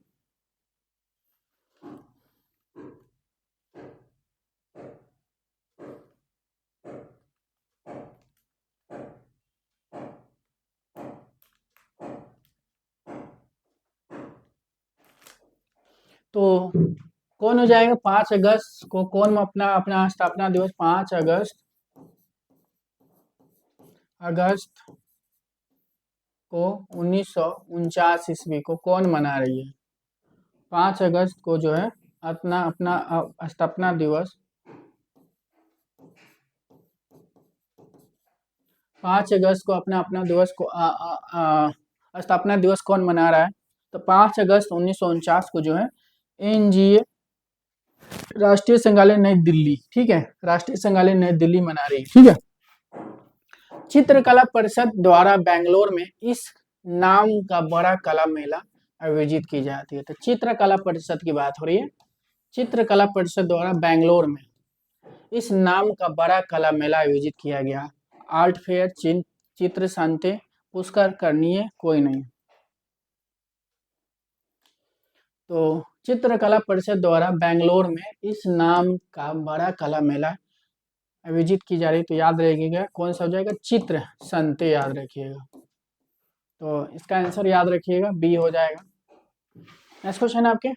तो कौन हो जाएगा? 5 अगस्त को कौन अपना अपना स्थापना दिवस, 5 अगस्त को 1949 ईस्वी को कौन मना रही है? 5 अगस्त को जो है अपना अपना स्थापना दिवस, 5 अगस्त को अपना अपना दिवस को स्थापना दिवस कौन मना रहा है? तो 5 अगस्त 1949 को जो है एनजीए, राष्ट्रीय संग्रहालय नई दिल्ली, ठीक है, राष्ट्रीय संग्रहालय नई दिल्ली मना रही है, ठीक है। चित्रकला परिषद द्वारा बेंगलोर में इस नाम का बड़ा कला मेला आयोजित की जाती है। तो चित्रकला परिषद की बात हो रही है। चित्रकला परिषद द्वारा बेंगलोर में इस नाम का बड़ा कला मेला आयोजित किया गया। आर्ट फेयर, चित्र संते, पुष्कर करनीय कोई नहीं। तो चित्रकला परिषद द्वारा बेंगलोर में इस नाम का बड़ा कला मेला आयोजित की जा रही, तो याद रखिएगा कौन सा हो जाएगा? चित्र संते, याद रखिएगा। तो इसका आंसर याद रखिएगा, बी हो जाएगा। नेक्स्ट क्वेश्चन है आपके,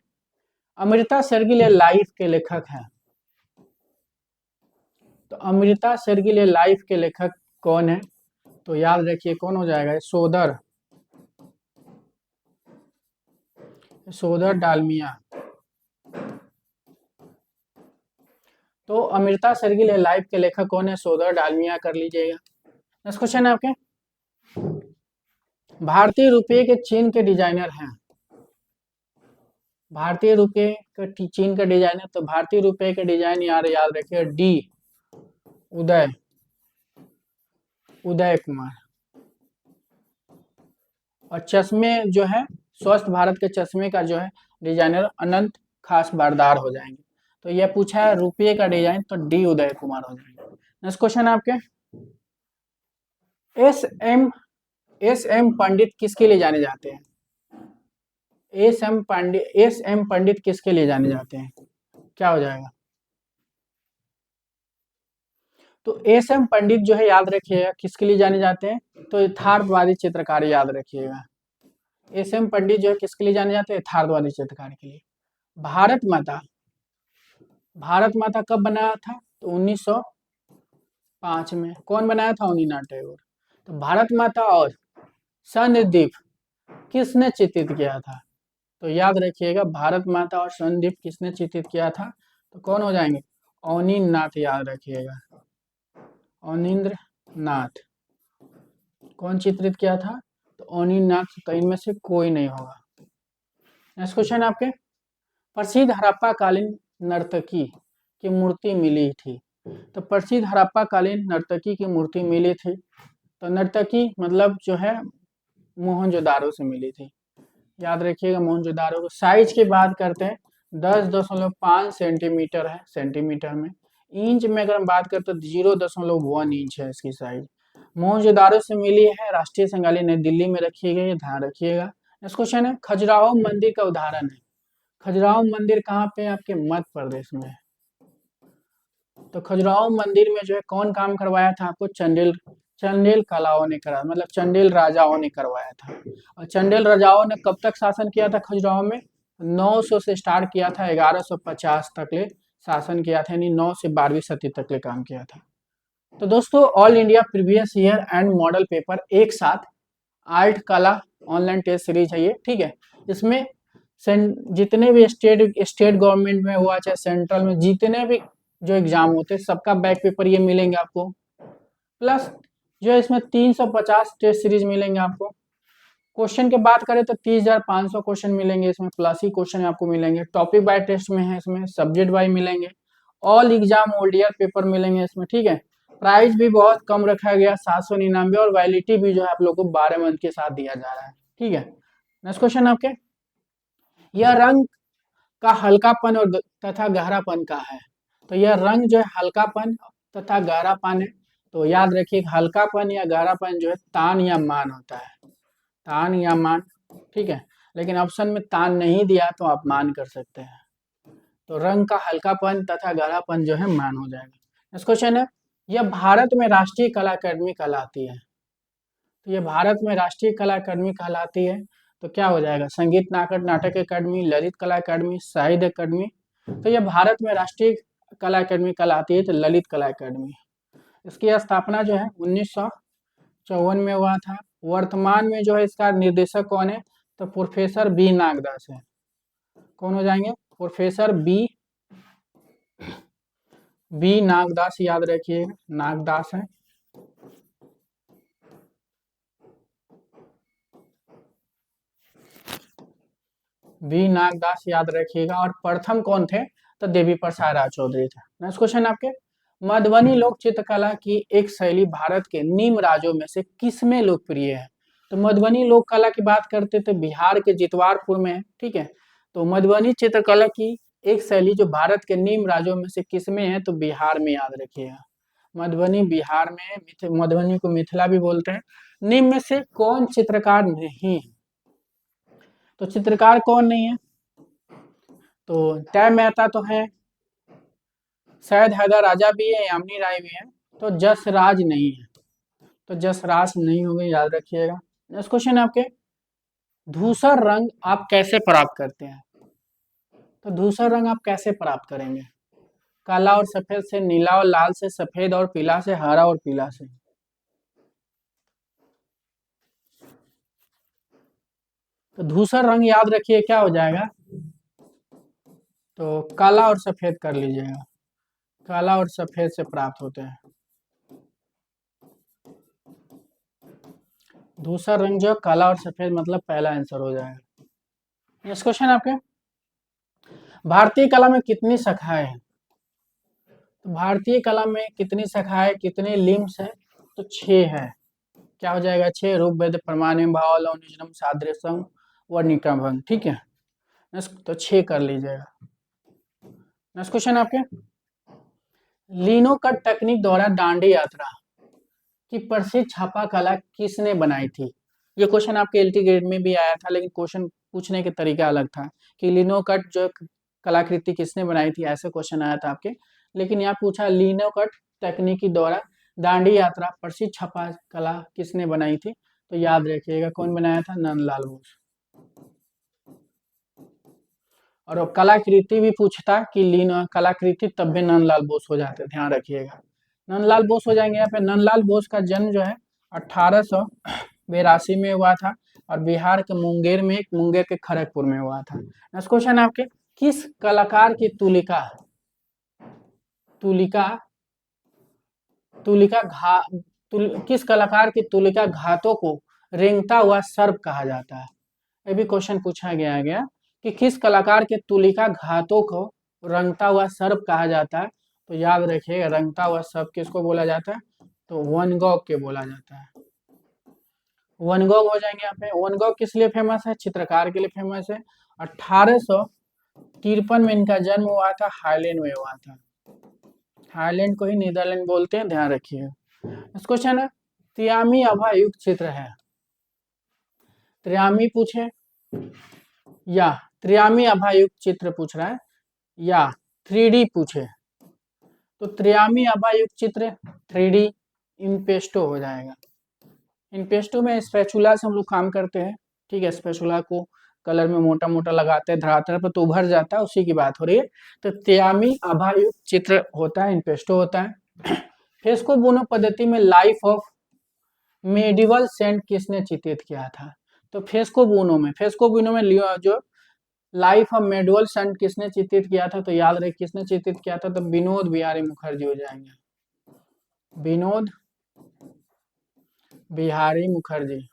अमृता शेरगिल लाइफ के लेखक हैं। तो अमृता शेरगिल लाइफ के लेखक कौन है? तो याद रखिए कौन हो जाएगा? सोदर डालमिया। तो अमृता शेरगिल लाइफ के लेखक कौन है? सोदर डालमिया कर लीजिएगा। नेक्स्ट क्वेश्चन है आपके, भारतीय रुपये के चीन के डिजाइनर हैं। भारतीय रुपये का चीन का डिजाइनर, तो भारतीय रुपये के डिजाइन याद रखिए, डी उदय कुमार। और चश्मे जो है, स्वस्थ भारत के चश्मे का जो है डिजाइनर अनंत खास बारदार हो जाएंगे। तो यह पूछा है रुपये का डिजाइन, तो डी उदय कुमार हो जाएंगे। नेक्स्ट क्वेश्चन आपके, एस एम पंडित किसके लिए जाने जाते हैं? एस एम पंडित किसके लिए जाने जाते हैं? क्या हो जाएगा? तो एस एम पंडित जो है याद रखिएगा किसके लिए जाने जाते हैं? तो यथार्थवादी चित्रकारी, याद रखिएगा। एस एम पंडित जो है किसके लिए जाने जाते हैं? यथार्थवादी चित्रकारी के लिए। भारत माता कब बनाया था? तो 5 में। कौन बनाया था? अवनीनाथ टैगोर। तो भारत माता और स्वर्ण किसने चित्रित किया था? तो याद रखिएगा, भारत माता और स्वर्ण किसने चित्रित किया था? तो कौन हो जाएंगे? अवनींद्रनाथ, याद रखिएगा, अवनींद्रनाथ। कौन चित्रित किया था? तो अवनींद्रनाथ। तो इनमें से कोई नहीं होगा। नेक्स्ट क्वेश्चन आपके, प्रसिद्ध हड़प्पा कालीन नर्तकी की मूर्ति मिली थी। तो प्रसिद्ध हड़प्पा कालीन नर्तकी की मूर्ति मिली थी, तो नर्तकी मतलब जो है मोहनजोदारो से मिली थी। याद रखिएगा मोहनजोदारो को। साइज की बात करते हैं, 10.5 सेंटीमीटर है सेंटीमीटर में। इंच में अगर हम बात करते हैं तो 0.1 इंच है इसकी साइज। मोहनजोदारो से मिली है। राष्ट्रीय संग्रहालय नई दिल्ली में रखी गई है, ध्यान रखिएगा। नेक्स्ट क्वेश्चन है, खजुराहो मंदिर का उदाहरण है। खजुराहो मंदिर कहाँ पे? आपके मध्य प्रदेश में है। तो खजुराहो मंदिर में जो है कौन काम करवाया था आपको? चंदेल कलाओं ने करा, मतलब चंदेल राजाओं ने करवाया था। और चंदेल राजाओं ने कब तक शासन किया था खजुराहो में? 900 से स्टार्ट किया था, 1150 तक ले शासन किया था, यानी 9 से 12वीं सदी तक ले काम किया था। तो दोस्तों, all India previous year and model paper एक साथ आर्ट कला ऑनलाइन टेस्ट सीरीज है ये, ठीक है। इसमें जितने भी स्टेट गवर्नमेंट में हुआ चाहे सेंट्रल में, जितने भी जो एग्जाम होते हैं सबका बैक पेपर ये मिलेंगे आपको। प्लस जो है इसमें 350 टेस्ट सीरीज मिलेंगे आपको। क्वेश्चन की बात करें तो 30,500 क्वेश्चन मिलेंगे इसमें, प्लस ही क्वेश्चन आपको मिलेंगे। टॉपिक बाय टेस्ट में है, इसमें सब्जेक्ट बाय मिलेंगे। ऑल एग्जाम ओल्डियर पेपर मिलेंगे इसमें, ठीक है। प्राइस भी बहुत कम रखा गया, 799, और वैलिडिटी भी जो है आप लोग को 12 मंथ के साथ दिया जा रहा है, ठीक है। नेक्स्ट क्वेश्चन आपके, यह रंग का हल्कापन और तथा गहरापन का है। तो यह रंग जो है हल्कापन तथा गहरापन है। तो याद रखिए, हल्कापन या गहरापन जो है तान या मान होता है, तान या मान, ठीक है। लेकिन ऑप्शन में तान नहीं दिया तो आप मान कर सकते हैं। तो रंग का हल्कापन तथा गहरापन जो है मान हो जाएगा। नेक्स्ट क्वेश्चन है, यह भारत में राष्ट्रीय कला अकादमी कहलाती है। तो ये भारत में राष्ट्रीय कला अकादमी कहलाती है, तो क्या हो जाएगा? संगीत नाटक अकादमी, ललित कला अकादमी, साहित्य अकादमी। तो ये भारत में राष्ट्रीय कला अकादमी कहलाती है, तो ललित कला अकादमी। इसकी स्थापना जो है 1954 में हुआ था। वर्तमान में जो है इसका निर्देशक कौन है? तो प्रोफेसर बी नागदास है। कौन हो जाएंगे? प्रोफेसर बी नागदास, याद रखिए नागदास है। बी नागदास, याद रखिएगा। और प्रथम कौन थे? तो देवी प्रसाद राय चौधरी थे। नेक्स्ट क्वेश्चन आपके, मधुबनी लोक चित्रकला की एक शैली भारत के निम्न राज्यों में से किसमें लोकप्रिय है? तो मधुबनी लोक कला की बात करते तो बिहार के जितवारपुर में है, ठीक है। तो मधुबनी चित्रकला की एक शैली जो भारत के निम्न राज्यों में से किसमें है? तो बिहार में, याद रखिएगा। मधुबनी बिहार में, मधुबनी को मिथिला भी बोलते हैं। निम्न में से कौन चित्रकार नहीं है? तो चित्रकार कौन नहीं है? तो टैब मेहता तो है, शायद हैदर राजा भी है, यामिनी राय भी है। तो जसराज नहीं है, तो जसराज नहीं होंगे, याद रखिएगा। नेक्स्ट क्वेश्चन है आपके, धूसर रंग आप कैसे प्राप्त करते हैं? तो धूसर रंग आप कैसे प्राप्त करेंगे? काला और सफेद से, नीला और लाल से, सफेद और पीला से, हरा और पीला से। तो धूसर रंग याद रखिए क्या हो जाएगा? तो काला और सफेद कर लीजिएगा, काला और सफेद से प्राप्त होते हैं। धूसर रंग जो काला और सफेद, मतलब पहला आंसर हो जाएगा। नेक्स्ट क्वेश्चन आपके, भारतीय कला में कितनी शाखाएं हैं? तो भारतीय कला में कितनी शाखाएं, कितने लिम्स हैं? तो 6 है। क्या हो जाएगा? 6, रूप वेद प्रमाण भाव लौनिजनम सादृश्यम वर्णिका भंग, ठीक है। तो 6 कर लीजिएगा। नेक्स्ट क्वेश्चन आपके, लीनो कट तकनीक द्वारा दांडी यात्रा की प्रसिद्ध छापा कला किसने बनाई थी? ये क्वेश्चन आपके एलटी ग्रेड में भी आया था, लेकिन क्वेश्चन पूछने के तरीका अलग था कि लिनो कट जो कलाकृति किसने बनाई थी, ऐसे क्वेश्चन आया था आपके। लेकिन यहाँ पूछा लिनो कट तकनीकी द्वारा दांडी यात्रा प्रसिद्ध छापा कला किसने बनाई थी? तो याद रखिएगा कौन बनाया था? नंदलाल बोस। और वो कलाकृति भी पूछता कि लीन कलाकृति, तब भी नंदलाल बोस हो जाते, ध्यान रखिएगा। नंदलाल बोस हो जाएंगे यहाँ पे। नंदलाल बोस का जन्म जो है 1882 में हुआ था और बिहार के मुंगेर के खड़गपुर में हुआ था। नेक्स्ट क्वेश्चन है आपके, किस कलाकार की तुलिका तुलिका तुलिका घा किस कलाकार की तुलिका घातों को रेंगता हुआ सर्प कहा जाता है? ये भी क्वेश्चन पूछा गया कि किस कलाकार के तुलिका घातों को रंगता हुआ सर्प कहा जाता है? तो याद रखिए, रंगता हुआ सर्प किसको बोला जाता है? तो वैन गॉग के बोला जाता है। वैन गॉग हो जाएंगे यहाँ पे। वैन गॉग किस लिए फेमस है? चित्रकार के लिए फेमस है। 1853 में इनका जन्म हुआ था, हाईलैंड में हुआ था। हाईलैंड को ही नीदरलैंड बोलते हैं, ध्यान रखिए। इस क्वेश्चन है, त्रियामी आभायुक्त चित्र है, त्रियामी पूछे या त्रियामी आभायुक्त चित्र पूछ रहा है या 3D पूछे, तो त्रियामी आभायुक्त चित्र 3D इम्पेस्टो हो जाएगा। इम्पेस्टो में स्पैचुला से हम लोग काम करते हैं, ठीक है। स्पैचुला को कलर में मोटा मोटा लगाते हैं, धरातल पर तो उभर जाता है, उसी की बात हो रही है। तो त्रियामी आभायुक्त चित्र होता है, इम्पेस्टो होता है। फेस्को बोनो पद्धति में लाइफ ऑफ मेडिवल सेंट किसने चित्रित किया था? तो फेस्को बोनो में जो लाइफ ऑफ मेडिवल सेंट किसने चित्रित किया था? तो याद रहे किसने चित्रित किया था? तो विनोद बिहारी मुखर्जी हो जाएंगे। विनोद बिहारी मुखर्जी।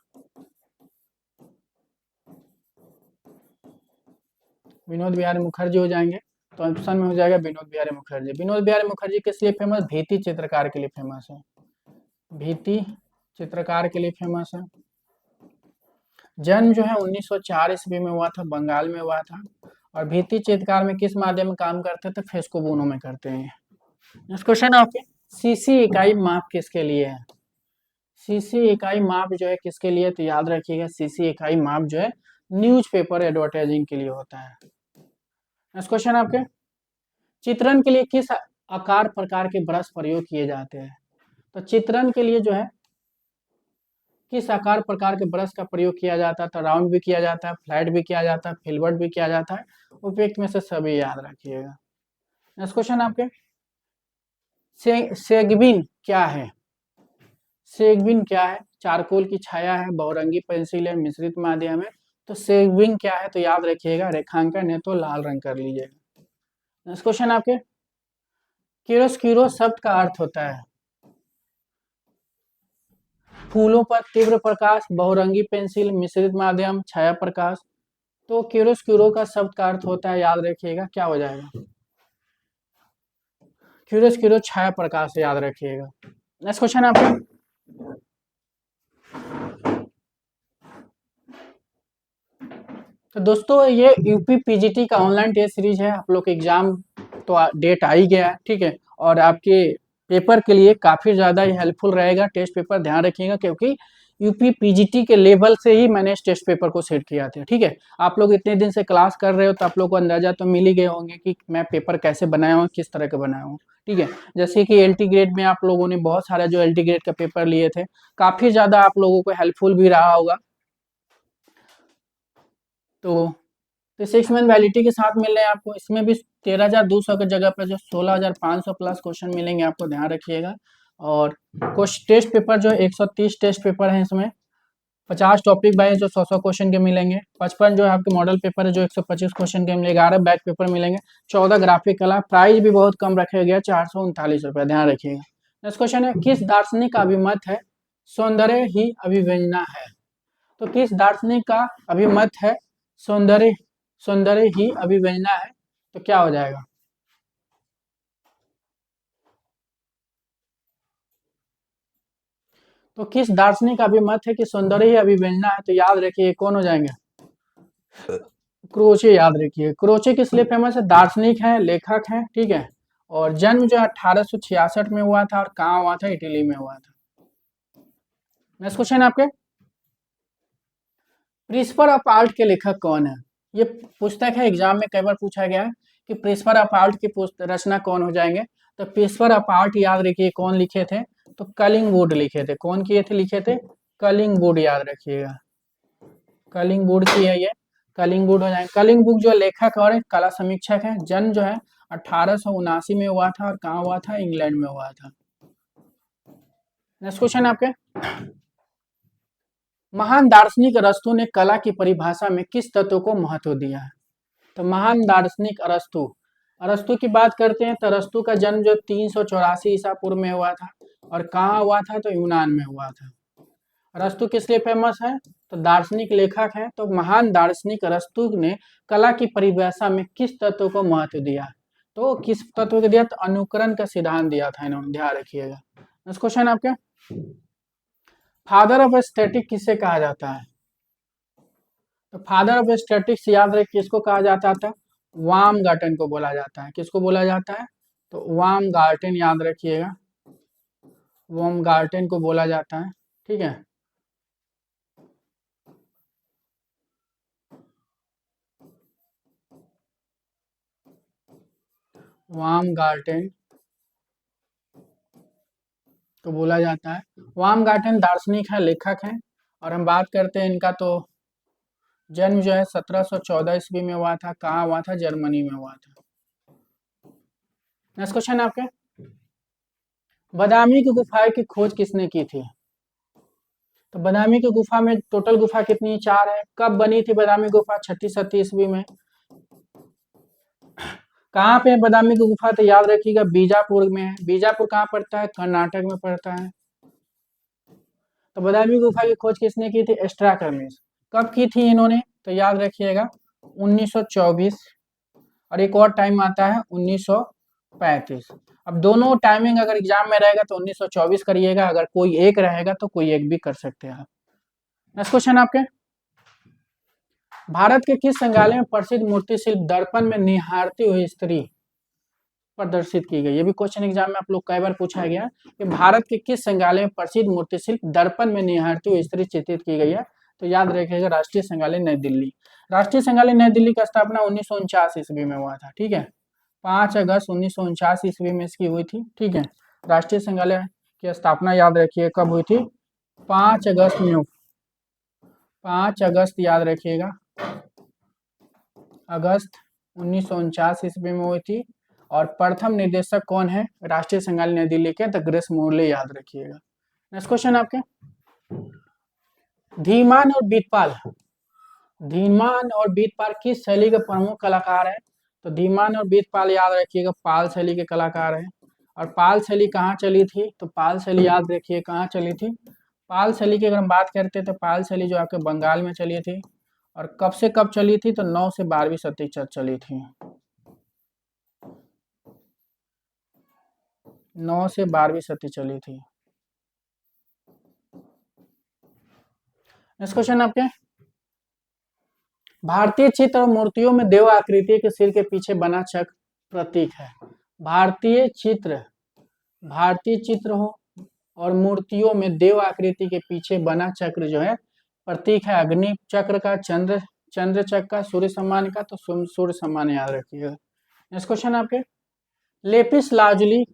विनोद बिहारी मुखर्जी हो जाएंगे। तो ऑप्शन में हो जाएगा विनोद बिहारी मुखर्जी। विनोद बिहारी मुखर्जी किस लिए फेमस? भित्ति चित्रकार के लिए फेमस है। भित्ति चित्रकार के लिए फेमस है। जन्म जो है 1904 ईस्वी में हुआ था, बंगाल में हुआ था। और भित्ति चित्रकार में किस माध्यम में काम करते थे? फेस्को बोनो में करते हैं। नेक्स्ट क्वेश्चन आपके, सीसी इकाई माप किसके लिए है? सीसी इकाई माप जो है किसके लिए? तो याद रखिएगा, सीसी इकाई माप जो है न्यूज़पेपर एडवर्टाइजिंग के लिए होता है। नेक्स्ट क्वेश्चन आपके, चित्रण के लिए किस आकार प्रकार के ब्रश प्रयोग किए जाते हैं? तो चित्रण के लिए जो है किस आकार प्रकार के ब्रश का प्रयोग किया जाता है? तो राउंड भी किया जाता है, फ्लैट भी किया जाता है, फिल्बर्ट भी किया जाता है। उपयुक्त में से सभी याद रखिएगा। नेक्स्ट क्वेश्चन आपके, सेगविन क्या है? सेगविन क्या है? चारकोल की छाया है, बहुरंगी पेंसिल है, मिश्रित माध्यम है। तो सेगविन क्या है? तो याद रखिएगा, रेखांकन है तो लाल रंग कर लीजिएगा। नेक्स्ट क्वेश्चन आपके, किरोस्किरो शब्द का अर्थ होता है फूलों पर तीव्र प्रकाश, बहुरंगी पेंसिल, मिश्रित माध्यम, छाया प्रकाश। तो किरोस्किरो का शब्द का अर्थ होता है, याद रखिएगा, क्या हो जाएगा? किरोस्किरो छाया प्रकाश, याद रखिएगा। नेक्स्ट क्वेश्चन आपका, तो दोस्तों ये यूपी पीजीटी का ऑनलाइन टेस्ट सीरीज है। आप लोग एग्जाम तो डेट आ ही गया है, ठीक है। और आपके पेपर के लिए काफ़ी ज़्यादा ही हेल्पफुल रहेगा टेस्ट पेपर, ध्यान रखिएगा, क्योंकि यूपी पीजीटी के लेवल से ही मैंने इस टेस्ट पेपर को सेट किया था, ठीक है। आप लोग इतने दिन से क्लास कर रहे हो तो आप लोग को अंदाजा तो मिल ही गए होंगे कि मैं पेपर कैसे बनाया हूँ, किस तरह का बनाया हूँ, ठीक है। जैसे कि एलटी ग्रेड में आप लोगों ने बहुत सारा जो एलटी ग्रेड का पेपर लिए थे, काफ़ी ज़्यादा आप लोगों को हेल्पफुल भी रहा होगा। तो 6 मंथ वैलिडिटी के साथ मिल रहे हैं आपको। इसमें भी 13,200 की जगह पर जो 16,500 प्लस क्वेश्चन मिलेंगे आपको, ध्यान रखिएगा। और कुछ टेस्ट पेपर जो 130 टेस्ट पेपर हैं, इसमें 50 टॉपिक बाय जो 100 क्वेश्चन के मिलेंगे, 55 जो है आपके मॉडल पेपर है जो 125 क्वेश्चन के मिलेंगे, 11 बैक पेपर मिलेंगे, 14 ग्राफिक कला। प्राइस भी बहुत कम रखा गया, 439 रुपये, ध्यान रखिएगा। नेक्स्ट क्वेश्चन है, किस दार्शनिक का अभिमत है सौंदर्य ही अभिव्यंजना है? तो किस दार्शनिक का अभिमत है सौंदर्य ही अभिव्यंजना है? तो क्या हो जाएगा? तो किस दार्शनिक का अभिमत है कि सौंदर्य ही अभिव्यंजना है? तो याद रखिए कौन हो जाएंगे? क्रोचे, याद रखिए। क्रोचे किस लिए फेमस है? दार्शनिक है, लेखक है, ठीक है। और जन्म जो 1866 में हुआ था, और कहाँ हुआ था? इटली में हुआ था। नेक्स्ट क्वेश्चन आपके, प्रिंसिपल ऑफ आर्ट के लेखक कौन है? ये पुस्तक है, एग्जाम में कई बार पूछा गया है कि प्रिंसिपल ऑफ आर्ट की रचना कौन हो जाएंगे? तो प्रिंसिपल ऑफ आर्ट याद रखिए कौन लिखे थे? तो कलिंगवुड लिखे थे। कौन किए थे? लिखे थे कलिंगवुड, याद रखिएगा। कलिंगवुड की है ये, कलिंगवुड हो जाएंगे। कलिंगवुड जो लेखक और एक कला समीक्षक है। जन्म जो है 1879 में हुआ था, और कहाँ हुआ था? इंग्लैंड में हुआ था। नेक्स्ट क्वेश्चन आपके, महान दार्शनिक अरस्तु ने कला की परिभाषा में किस तत्व को महत्व दिया है? तो महान दार्शनिक अरस्तु, अरस्तु की बात करते हैं तो अरस्तु का जन्म जो 384 ईसा पूर्व में हुआ था, और कहाँ हुआ था? तो यूनान में हुआ था। अरस्तु किस लिए फेमस है? तो दार्शनिक लेखक है। तो महान दार्शनिक अरस्तु ने कला की परिभाषा में किस तत्व को महत्व दिया? तो किस तत्व को दिया? तो अनुकरण का सिद्धांत दिया था इन्होंने, ध्यान रखिएगा। नेक्स्ट क्वेश्चन आपका, फादर ऑफ एस्थेटिक किसे कहा जाता है? तो फादर ऑफ एस्थेटिक्स याद रखिए किसको कहा जाता था? वार्मगार्टन को बोला जाता है। किसको बोला जाता है? तो वार्मगार्टन याद रखिएगा, वार्मगार्टन को बोला जाता है। ठीक है, वार्मगार्टन को बोला जाता है। वार्मगार्टन दार्शनिक है, लेखक है, और हम बात करते हैं इनका तो जन्म जो है 1714 ईस्वी में हुआ था। कहाँ हुआ था? जर्मनी में हुआ था। नेक्स्ट क्वेश्चन आपके, बादामी की गुफा की खोज किसने की थी? तो बादामी की गुफा में टोटल गुफा कितनी? 4 है। कब बनी थी बादामी गुफा? 6ठी-7ठी ईस्वी में। कहाँ पे है बादामी की गुफा? तो याद रखिएगा बीजापुर में है। बीजापुर कहाँ पड़ता है? कर्नाटक में पड़ता है। तो बादामी गुफा की खोज किसने की थी? एस्ट्राकर्मिस। कब की थी इन्होंने? तो याद रखिएगा 1924, और एक और टाइम आता है 1935। अब दोनों टाइमिंग अगर एग्जाम में रहेगा तो 1924 करिएगा, अगर कोई एक रहेगा तो कोई एक भी कर सकते हैं आप। नेक्स्ट क्वेश्चन आपके, भारत के किस संग्रहालय में प्रसिद्ध मूर्ति शिल्प दर्पण में निहारती हुई स्त्री प्रदर्शित की गई? ये भी क्वेश्चन एग्जाम में आप लोग कई बार पूछा गया कि भारत के किस संग्रहालय में प्रसिद्ध मूर्ति शिल्प दर्पण में निहारती हुई स्त्री चित्रित की गई है? तो याद रखिएगा राष्ट्रीय संग्रहालय नई दिल्ली। राष्ट्रीय संग्रहालय नई दिल्ली का स्थापना 1949 ईस्वी में हुआ था। ठीक है, 5 अगस्त 1949 ईस्वी में इसकी हुई थी। ठीक है, राष्ट्रीय संग्रहालय की स्थापना याद रखिए कब हुई थी? 5 अगस्त में। 5 अगस्त याद रखिएगा, अगस्त 1949 ईस्वी में हुई थी। और प्रथम निदेशक कौन है राष्ट्रीय संग्रहालय नई दिल्ली के? तो ग्रेस मुरली, याद रखिएगा। नेक्स्ट क्वेश्चन आपके, धीमान और बीतपाल, धीमान और बीतपाल किस शैली के प्रमुख कलाकार हैं? तो धीमान और बीतपाल याद रखिएगा पाल शैली के कलाकार हैं। और पाल शैली कहाँ चली थी? तो पाल शैली याद रखिए कहाँ चली थी? पाल शैली की अगर हम बात करते हैं तो पाल शैली जो आपके बंगाल में चली थी। और कब से कब चली थी? तो 9 से 12वीं शताब्दी तक चली थी। 9 से 12वीं शताब्दी चली थी। नेक्स्ट क्वेश्चन आपके, भारतीय चित्र और मूर्तियों में देव आकृति के सिर के पीछे बना चक्र प्रतीक है। भारतीय चित्र हो और मूर्तियों में देव आकृति के पीछे बना चक्र जो है प्रतीक है अग्नि चक्र का, चंद्र चक्र का, सूर्य सम्मान का। तो सूर्य सम्मान याद रखिएगा। नेक्स्ट क्वेश्चन आपके, लेपिस लाजुली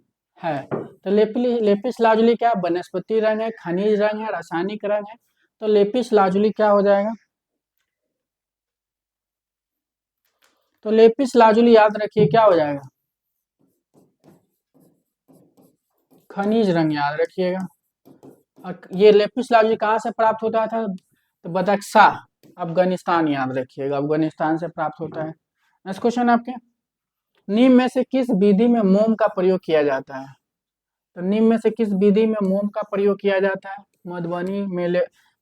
है। तो लेपिस लाजुली क्या? वनस्पति रंग है, खनिज रंग है, रासायनिक रंग है। तो लेपिस लाजुली क्या हो जाएगा? तो लेपिस लाजुली याद रखिए क्या हो जाएगा? खनिज रंग याद रखिएगा। और ये लेपिस लाजुली कहाँ से प्राप्त होता था? तो बदख्शा, अफगानिस्तान, याद रखिएगा अफगानिस्तान से प्राप्त होता है। नेक्स्ट क्वेश्चन आपके, निम्न में से किस विधि में मोम का प्रयोग किया जाता है? तो निम्न में से किस विधि में मोम का प्रयोग किया जाता है? मधुबनी,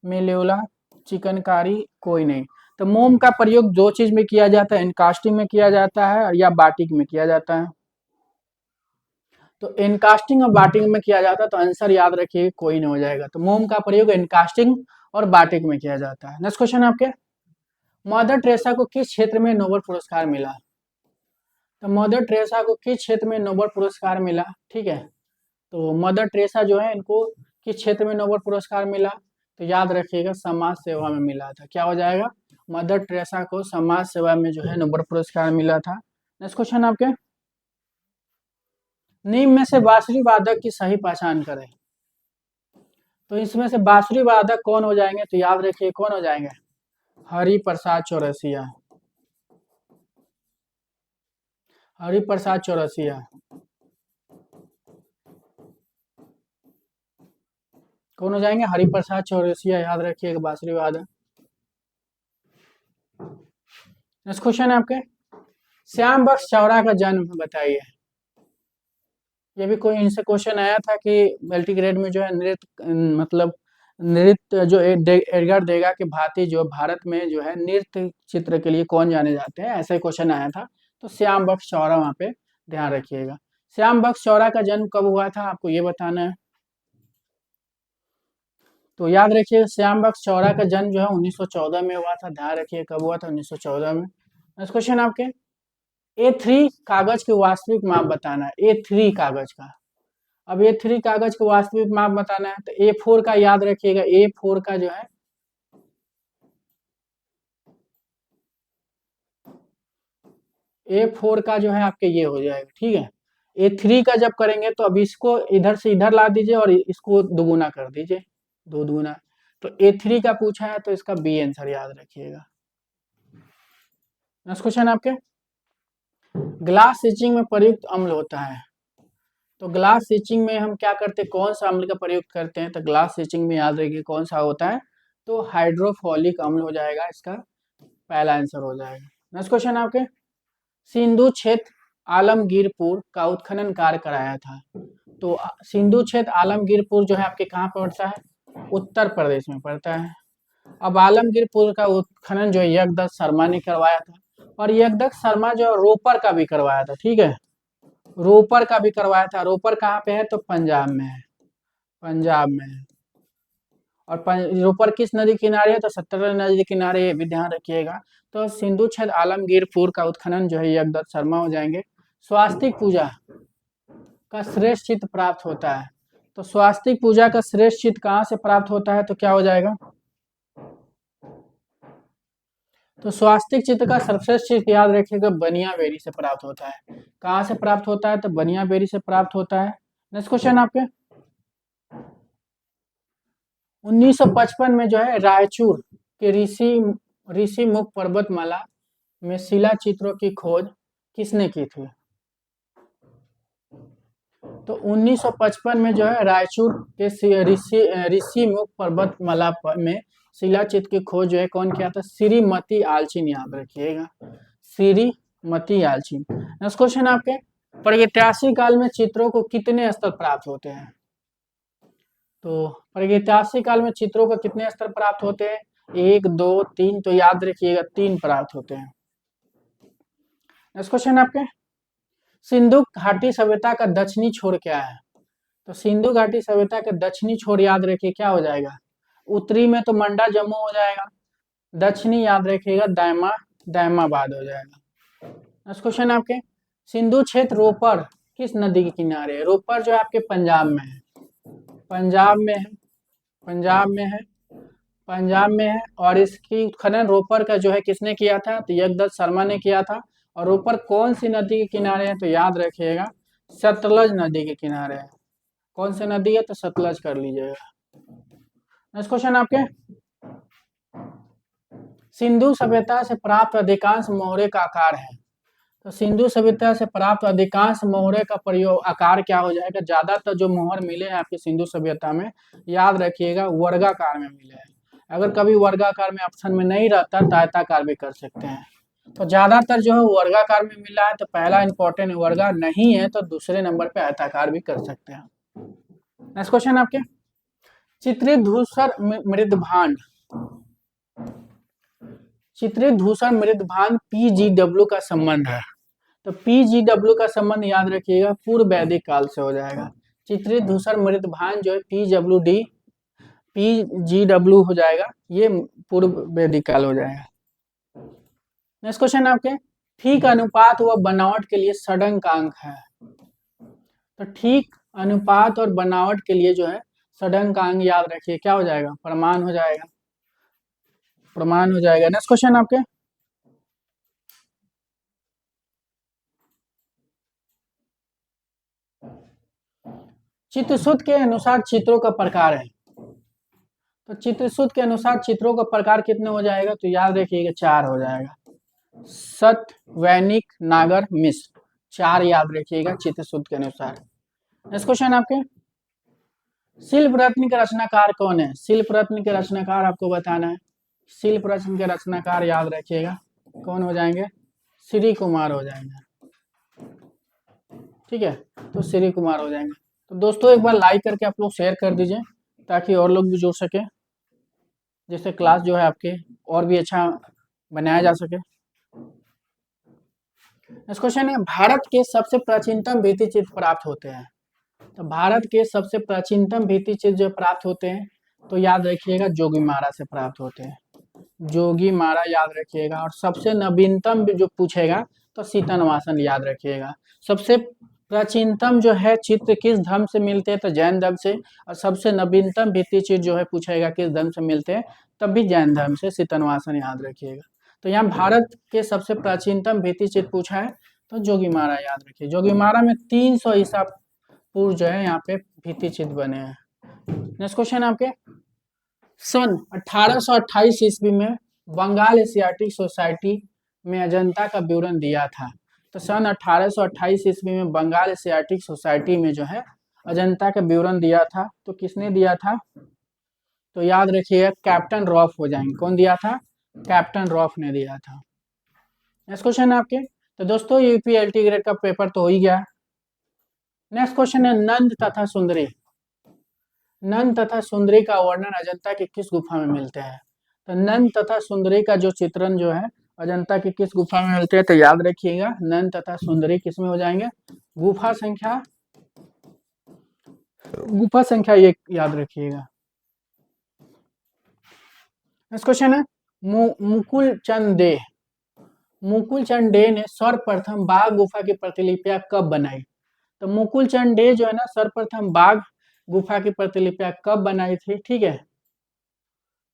मेलेओला, चिकनकारी, कोई नहीं। तो मोम का प्रयोग दो चीज में किया जाता है, इनकास्टिंग में किया जाता है या बाटिक में किया जाता है। तो इनकास्टिंग और बाटिंग में किया जाता है, तो आंसर याद रखिए कोई नहीं हो जाएगा। तो मोम का प्रयोग इनकास्टिंग और बाटिक में किया जाता है। नेक्स्ट क्वेश्चन आपके, मदर टेरेसा को किस क्षेत्र में नोबेल पुरस्कार मिला? तो मदर टेरेसा को किस क्षेत्र में नोबेल पुरस्कार मिला? ठीक है, तो मदर टेरेसा जो है इनको किस क्षेत्र में नोबेल पुरस्कार मिला? तो याद रखिएगा समाज सेवा में मिला था। क्या हो जाएगा? मदर टेरेसा को समाज सेवा में जो है नोबेल पुरस्कार मिला था। नेक्स्ट क्वेश्चन आपके, निम्न में से बांसुरी वादक की सही पहचान करें। तो इसमें से बांसुरी वादक कौन हो जाएंगे? तो याद रखिए कौन हो जाएंगे? हरि प्रसाद चौरसिया, हरि प्रसाद चौरसिया। कौन हो जाएंगे? हरिप्रसाद चौरसिया, याद रखिएगा, बांसुरी वादक। नेक्स्ट क्वेश्चन है आपके, श्याम बख्श चावड़ा का जन्म बताइए। ये भी कोई इनसे क्वेश्चन आया था कि मल्टीग्रेड में जो है नृत्य, मतलब नृत्य जो एडगर देगा कि भारत में जो है नृत्य चित्र के लिए कौन जाने जाते हैं, ऐसा क्वेश्चन आया था। तो श्याम बख्श चावड़ा वहाँ पे ध्यान रखिएगा। श्याम बख्श चावड़ा का जन्म कब हुआ था, आपको ये बताना है। तो याद रखिए, श्याम बख्श चावड़ा का जन्म जो है 1914 में हुआ था। ध्यान रखिए कब हुआ था, 1914 में। नेक्स्ट क्वेश्चन आपके, A3 कागज की वास्तविक माप बताना है। A3 कागज का, अब A3 कागज का वास्तविक माप बताना है तो A4 का याद रखिएगा। A4 का जो है A4 का जो है आपके ये हो जाएगा, ठीक है। A3 का जब करेंगे तो अब इसको इधर से इधर ला दीजिए और इसको दुगुना कर दीजिए, दो दुगुना। तो A3 का पूछा है तो इसका बी आंसर याद रखिएगा। नेक्स्ट क्वेश्चन आपके, ग्लास स्टिचिंग में प्रयुक्त अम्ल होता है। तो ग्लास स्टिचिंग में हम क्या करते हैं, कौन सा अम्ल का प्रयोग करते हैं? तो ग्लास स्टिचिंग में याद रखिए कौन सा होता है, तो हाइड्रोफोलिक अम्ल हो जाएगा, इसका पहला आंसर हो जाएगा। नेक्स्ट क्वेश्चन आपके, सिंधु क्षेत्र आलमगीरपुर का उत्खनन कार्य कराया था। तो सिंधु क्षेत्र आलमगीरपुर जो है आपके कहाँ पड़ता है, उत्तर प्रदेश में पड़ता है। अब आलमगीरपुर का उत्खनन जो है यज्ञदत्त शर्मा ने करवाया था, और यज्ञदत्त शर्मा जो रोपर का भी करवाया था, ठीक है, रोपर का भी करवाया था। रोपर कहाँ पे है, तो पंजाब में है, पंजाब में है। और रोपर किस नदी किनारे है, तो सतलज नदी किनारे, ये भी ध्यान रखिएगा। तो सिंधु क्षेत्र आलमगीरपुर का उत्खनन जो है यज्ञदत्त शर्मा हो जाएंगे। स्वास्तिक पूजा का श्रेष्ठ चित्र प्राप्त होता है। तो स्वास्तिक पूजा का श्रेष्ठ चित्र कहाँ से प्राप्त होता है, तो क्या हो जाएगा, तो स्वास्तिक चित्र का सर्वश्रेष्ठ चित्र याद रखिएगा बनियाबेरी से प्राप्त होता है। कहाँ से प्राप्त होता है, तो बनियाबेरी से प्राप्त होता है। नेक्स्ट क्वेश्चन आपके, 1955 में जो है रायचूर के ऋषि मुख पर्वतमाला में शिला चित्रों की खोज किसने की थी? तो 1955 में जो है रायचूर के ऋषि मुख पर्वतमाला में शिला चित्र की खोज जो है कौन किया था, श्रीमती आलची, याद रखिएगा, श्रीमती आलची। नेक्स्ट क्वेश्चन आपके, प्रागैतिहासिक काल में चित्रों को कितने स्तर प्राप्त होते हैं? तो प्रागैतिहासिक काल में चित्रों को कितने स्तर प्राप्त होते हैं, 1 2 3, तो याद रखिएगा 3 प्राप्त होते हैं। नेक्स्ट क्वेश्चन आपके, सिंधु घाटी सभ्यता का दक्षिणी छोर क्या है? तो सिंधु घाटी सभ्यता के दक्षिणी छोर याद रखिए क्या हो जाएगा, उत्तरी में तो मंडा जम्मू हो जाएगा, दक्षिणी याद रखिएगा दायमाबाद हो जाएगा। नेक्स्ट क्वेश्चन आपके, सिंधु क्षेत्र रोपर किस नदी के किनारे है? रोपर जो है आपके पंजाब में है, पंजाब में है, पंजाब में है, पंजाब में है। और इसकी उत्खनन रोपर का जो है किसने किया था, तो यज्ञदत्त शर्मा ने किया था। और रोपर कौन सी नदी के किनारे है, तो याद रखिएगा सतलज नदी के किनारे है। कौन सी नदी है, तो सतलज कर लीजिएगा। नेक्स्ट क्वेश्चन आपके, सिंधु सभ्यता से प्राप्त अधिकांश मोहरे का आकार है। तो सिंधु सभ्यता से प्राप्त अधिकांश मोहरे का प्रयोग आकार क्या हो जाएगा, ज्यादातर जो मोहर मिले हैं आपके सिंधु सभ्यता में, याद रखिएगा वर्गाकार में मिले हैं। अगर कभी वर्गाकार में ऑप्शन में नहीं रहता तो आयताकार भी कर सकते हैं। तो ज्यादातर जो है वर्गाकार में मिला है, तो पहला इंपॉर्टेंट वर्गा नहीं है, तो दूसरे नंबर पे आयताकार भी कर सकते हैं। नेक्स्ट क्वेश्चन आपके, चित्रित धूसर मृदभांड, चित्रित धूसर मृदभांड PGW का संबंध है। तो PGW का संबंध याद रखिएगा पूर्व वैदिक काल से हो जाएगा। चित्रित धूसर मृदभांड जो है PGW हो जाएगा, ये पूर्व वैदिक काल हो जाएगा। नेक्स्ट क्वेश्चन आपके, ठीक अनुपात व बनावट के लिए षडंकांक है। तो ठीक अनुपात और बनावट के लिए जो है षडंकांक याद रखिए क्या हो जाएगा, प्रमाण हो जाएगा, प्रमाण हो जाएगा। नेक्स्ट क्वेश्चन आपके, चित्रसूत्र के अनुसार चित्रों का प्रकार है। तो चित्रसूत्र के अनुसार चित्रों का प्रकार कितने हो जाएगा, तो याद रखिएगा 4 हो जाएगा, सत वैनिक नागर मिश्र, 4 याद रखिएगा चित्रसूत्र के अनुसार। नेक्स्ट क्वेश्चन आपके, शिल्प रत्न के रचनाकार कौन है? शिल्प रत्न के रचनाकार आपको बताना है। शिल्प रत्न के रचनाकार याद रखिएगा कौन हो जाएंगे? श्री कुमार हो जाएंगे। ठीक है, तो श्री कुमार हो जाएंगे। तो दोस्तों एक बार लाइक करके आप लोग शेयर कर दीजिए ताकि और लोग भी जुड़ सके, जिससे क्लास जो है आपके और भी अच्छा बनाया जा सके। नेक्स्ट क्वेश्चन है, भारत के सबसे प्राचीनतम भित्ति चित्र प्राप्त होते हैं। तो भारत के सबसे प्राचीनतम भित्ति चित्र जो प्राप्त होते हैं तो याद रखिएगा जोगीमारा से प्राप्त होते हैं। जोगीमारा याद रखिएगा। और सबसे नवीनतम जो पूछेगा तो सीतनवासन याद रखिएगा। सबसे प्राचीनतम जो है चित्र किस धर्म से मिलते हैं तो जैन धर्म से। और सबसे नवीनतम भित्ति चित्र जो है पूछेगा किस धर्म से मिलते हैं तब भी जैन धर्म से, सीतनवासन याद रखिएगा। तो यहाँ भारत के सबसे प्राचीनतम भित्ति चित्र पूछा है तो जोगीमारा याद रखिए। जोगीमारा में 300 ईसा पूर्व जो है यहाँ पे भित्ति चित्र बने हैं। नेक्स्ट क्वेश्चन आपके, सन 1828 ईस्वी में बंगाल एशियाटिक सोसाइटी में अजंता का विवरण दिया था। तो सन 1828 ईस्वी में बंगाल एशियाटिक सोसाइटी में जो है अजंता का विवरण दिया था। तो किसने दिया था? तो याद रखिएगा कैप्टन रॉफ हो जाएंगे। कौन दिया था? कैप्टन रॉफ ने दिया था। नेक्स्ट क्वेश्चन है आपके, तो दोस्तों यूपीएलटी ग्रेड का पेपर तो हो ही गया। नेक्स्ट क्वेश्चन है, नंद तथा सुंदरी। नंद तथा सुंदरी का वर्णन अजंता की किस गुफा में मिलते हैं? तो नंद तथा सुंदरी का जो चित्रण जो है अजंता की किस गुफा में मिलते हैं तो याद रखिएगा नंद तथा सुंदरी किस में हो जाएंगे? गुफा संख्या 1 याद रखिएगा। नेक्स्ट क्वेश्चन है, मुकुल चंद डे। मुकुल चंद डे ने सर्वप्रथम बाघ गुफा की प्रतिलिपियां कब बनाई? तो मुकुल चंद डे जो है ना सर्वप्रथम बाघ गुफा की प्रतिलिपियां कब बनाई थी? ठीक है,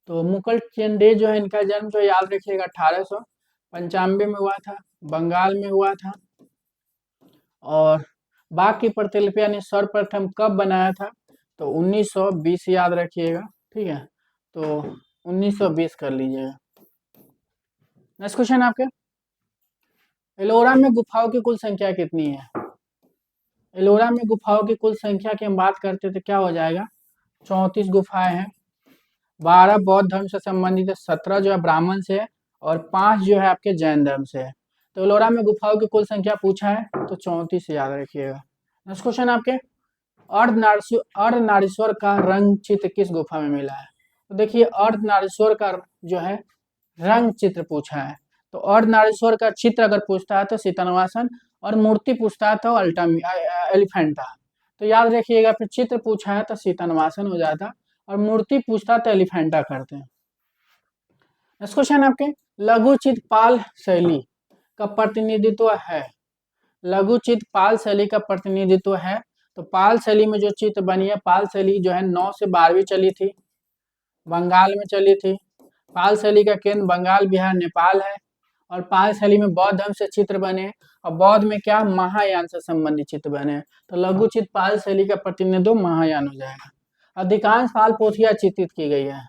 तो मुकुल चंद डे जो है इनका जन्म जो याद रखिएगा 1895 में हुआ था, बंगाल में हुआ था। और बाघ की प्रतिलिपियां ने सर्वप्रथम कब बनाया था? तो 1920 याद रखिएगा। ठीक है, तो 1920 कर लीजिएगा। नेक्स्ट क्वेश्चन आपके, एलोरा में गुफाओं की कुल संख्या कितनी है? एलोरा में गुफाओं की कुल संख्या की हम बात करते तो क्या हो जाएगा? 34 गुफाएं हैं। 12 बौद्ध धर्म से संबंधित है, 17 जो है ब्राह्मण से है और 5 जो है आपके जैन धर्म से है। तो एलोरा में गुफाओं की कुल संख्या पूछा है तो 34 याद रखिएगा। नेक्स्ट क्वेश्चन आपके, अर्धनारीश्वर का रंग चित्र किस गुफा में मिला है? तो देखिए अर्धनारीश्वर का जो है रंग चित्र पूछा है। तो अर्धनारीश्वर का चित्र अगर पूछता है तो सीतनवासन, और मूर्ति पूछता है तो एलिफेंटा। तो याद रखिएगा फिर चित्र पूछा है तो सीतनवासन हो जाता और मूर्ति पूछता तो एलिफेंटा करते हैं। नेक्स्ट क्वेश्चन आपके, लघु चित्र पाल शैली का प्रतिनिधित्व है। लघु चित्र पाल शैली का प्रतिनिधित्व है। तो पाल शैली में जो चित्र बनी है, पाल शैली जो है 9 से 12वीं चली थी, बंगाल में चली थी। पाल शैली का केंद्र बंगाल, बिहार, नेपाल है। और पाल शैली में बौद्ध धर्म से चित्र बने और बौद्ध में क्या महायान से संबंधित चित्र बने। तो लघु चित्र पाल शैली का प्रतिनिधित्व महायान हो जाएगा। अधिकांश पाल पोथियां चित्रित की गई है।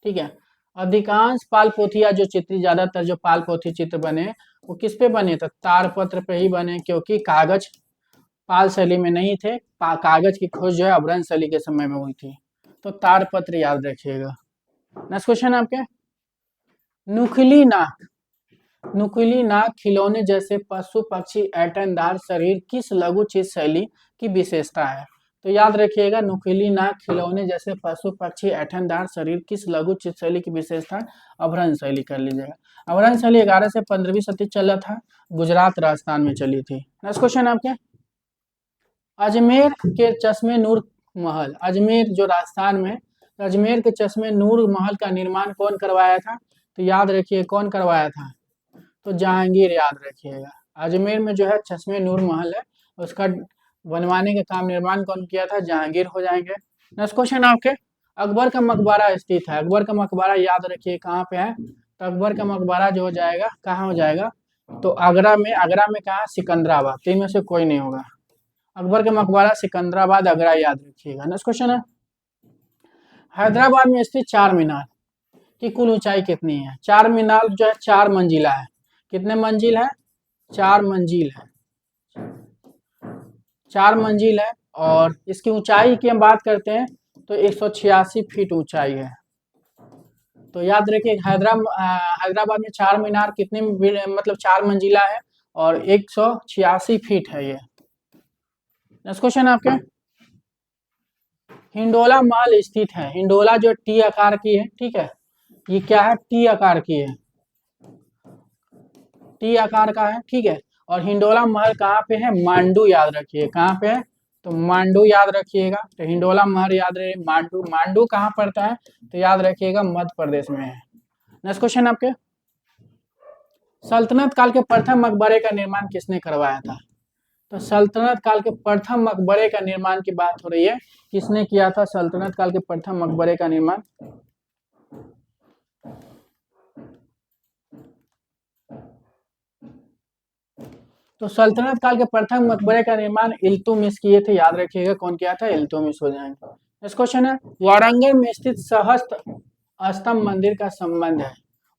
ठीक है, अधिकांश पाल पोथियां जो चित्रित, ज्यादातर जो पाल पोथी चित्र बने वो किस पे बने? तो तारपत्र पे ही बने, क्योंकि कागज पाल शैली में नहीं थे। कागज की खोज जो है अभ्रंश शैली के समय में हुई थी। तो तारपत्र याद रखिएगा। नेक्स्ट क्वेश्चन आपके, नुकीली नाक। नुकीली नाक खिलौने जैसे पशु पक्षी ऐंठनदार शरीर किस लघु चित्र शैली की विशेषता है? तो याद रखिएगा नुकीली नाक खिलौने जैसे पशु पक्षी ऐंठनदार शरीर किस लघु चित्र शैली की विशेषता? अभ्रंश शैली कर लीजिएगा। अभ्रंश शैली 11 से 15वीं सदी चला था, गुजरात राजस्थान में चली थी। नेक्स्ट क्वेश्चन आपके, अजमेर के चश्मे नूर महल, अजमेर जो राजस्थान में, अजमेर के चश्मे नूर महल का निर्माण कौन करवाया था? तो याद रखिए कौन करवाया था? तो जहांगीर याद रखिएगा। अजमेर में जो है चश्मे नूर महल है, उसका बनवाने का काम, निर्माण कौन किया था? जहांगीर हो जाएंगे। नेक्स्ट क्वेश्चन आपके, अकबर का मकबरा स्थित है। अकबर का मकबरा याद रखिए कहाँ पे है? तो अकबर का मकबरा जो हो जाएगा कहाँ हो जाएगा? तो आगरा में। आगरा में कहाँ? सिकंदराबाद। तीन में से कोई नहीं होगा। अकबर का मकबरा सिकंदराबाद, आगरा याद रखिएगा। नेक्स्ट क्वेश्चन है, हैदराबाद में स्थित चार मीनार की कुल ऊंचाई कितनी है? चार मीनार जो है 4 मंजिला है। कितने मंजिल है? 4 मंजिल है। 4 मंजिल है। और इसकी ऊंचाई की हम बात करते हैं तो 186 फीट ऊंचाई है। तो याद रखिए हैदराबाद में चार मीनार कितने मतलब 4 मंजिला है और 186 फीट है ये। नेक्स्ट क्वेश्चन आपके, हिंडोला महल स्थित है। हिंडोला जो टी आकार की है, ठीक है, ये क्या है, टी आकार की है, टी आकार का है, ठीक है। और हिंडोला महल कहाँ पे है, मांडू, याद रखिए कहाँ पे है, तो मांडू याद रखिएगा। तो हिंडोला महल याद रखिए, मांडू, मांडू कहाँ पड़ता है, तो याद रखिएगा मध्य प्रदेश में है। नेक्स्ट क्वेश्चन आपके, सल्तनत काल के प्रथम मकबरे का निर्माण किसने करवाया था। तो सल्तनत काल के प्रथम मकबरे का निर्माण की बात हो रही है, किसने किया था सल्तनत काल के प्रथम मकबरे का निर्माण। तो सल्तनत काल के प्रथम मकबरे का निर्माण इल्तुतमिश किए थे, याद रखिएगा कौन किया था, इल्तुतमिश हो जाएंगे। नेक्स्ट क्वेश्चन है, वारंगल में स्थित सहस्त्र स्तंभ मंदिर का संबंध है।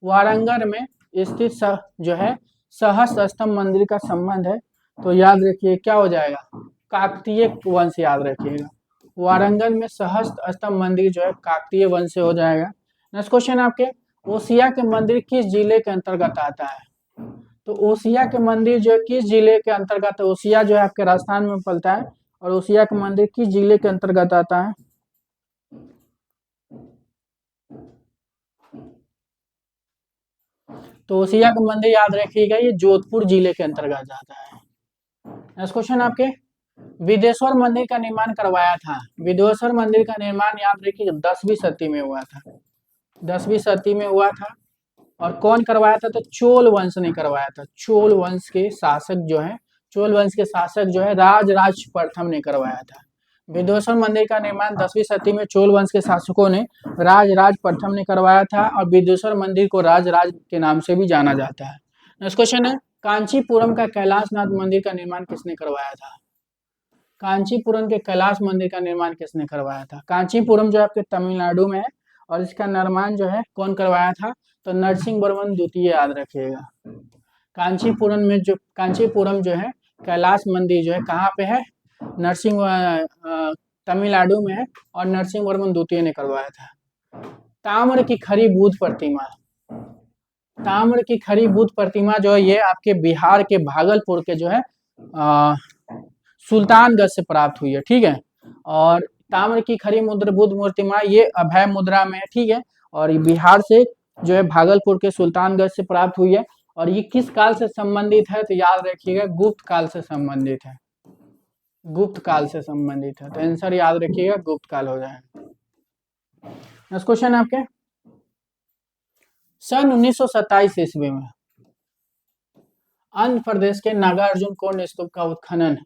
वारंगल में स्थित जो है सहस्त्र स्तंभ मंदिर का संबंध है, तो याद रखिए क्या हो जाएगा, काकतीय वंश, याद रखिएगा। वारंगल में सहस्त्र स्तंभ मंदिर जो है काकतीय वंश से हो जाएगा। नेक्स्ट क्वेश्चन आपके, ओसिया के मंदिर किस जिले के अंतर्गत आता है। तो ओसिया के मंदिर जो है किस जिले के अंतर्गत है, ओसिया जो है आपके राजस्थान में पड़ता है, और ओसिया के मंदिर किस जिले के अंतर्गत आता है। तो ओसिया का मंदिर याद रखिएगा ये जोधपुर जिले के अंतर्गत आता है। नेक्स्ट क्वेश्चन आपके, विदेश्वर मंदिर का निर्माण करवाया था। विदेश्वर मंदिर का निर्माण याद रखिए 10वीं सदी में हुआ था, 10वीं सदी में हुआ था। और कौन करवाया था, तो चोल वंश ने करवाया था। चोल वंश के शासक जो है, चोल वंश के शासक जो है राजराज प्रथम ने करवाया था। विदेश्वर मंदिर का निर्माण 10वीं सदी में चोल वंश के शासकों ने राजराज प्रथम ने करवाया था, और विदेश्वर मंदिर को राजराज के नाम से भी जाना जाता है। नेक्स्ट क्वेश्चन है, कांचीपुरम का कैलाशनाथ मंदिर का निर्माण किसने करवाया था। कांचीपुरम के कैलाश मंदिर का निर्माण किसने करवाया था। कांचीपुरम जो है आपके तमिलनाडु में है, और इसका निर्माण जो है कौन करवाया था, तो नरसिंह वर्मन द्वितीय, याद रखिएगा। कांचीपुरम जो है कैलाश मंदिर जो है कहाँ पे है, तमिलनाडु में है, और नरसिंह वर्मन द्वितीय ने करवाया था। ताम्र की खरी बुद्ध प्रतिमा, ताम्र की खरी बुद्ध प्रतिमा जो है ये आपके बिहार के भागलपुर के जो है सुल्तानगंज से प्राप्त हुई है, ठीक है। और ताम्र की खरी बुद्ध प्रतिमा ये अभय मुद्रा में है, ठीक है, और बिहार से जो है भागलपुर के सुल्तानगंज से प्राप्त हुई है। और ये किस काल से संबंधित है, तो याद रखिएगा गुप्त काल से संबंधित है, गुप्त काल से संबंधित है। तो आंसर याद रखिएगा गुप्त काल हो जाएगा। नेक्स्ट क्वेश्चन आपके, सन 1927 ईस्वी में आंध्र प्रदेश के नागार्जुन कोंड स्तूप का उत्खनन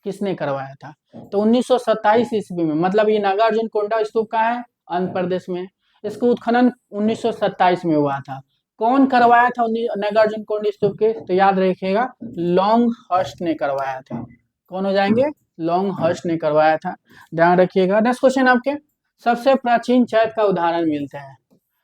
किसने करवाया था। तो 1927 ईस्वी में, मतलब ये नागार्जुन कोंडा स्तूप का है आंध्र प्रदेश में, इसका उत्खनन 1927 में हुआ था। कौन करवाया था नागार्जुन कोंड स्तूप के, तो याद रखिएगा लॉन्गहर्स्ट ने करवाया था। कौन हो जाएंगे, लॉन्गहर्स्ट ने करवाया था, ध्यान रखिएगा। नेक्स्ट क्वेश्चन आपके, सबसे प्राचीन चैत्य का उदाहरण मिलते हैं।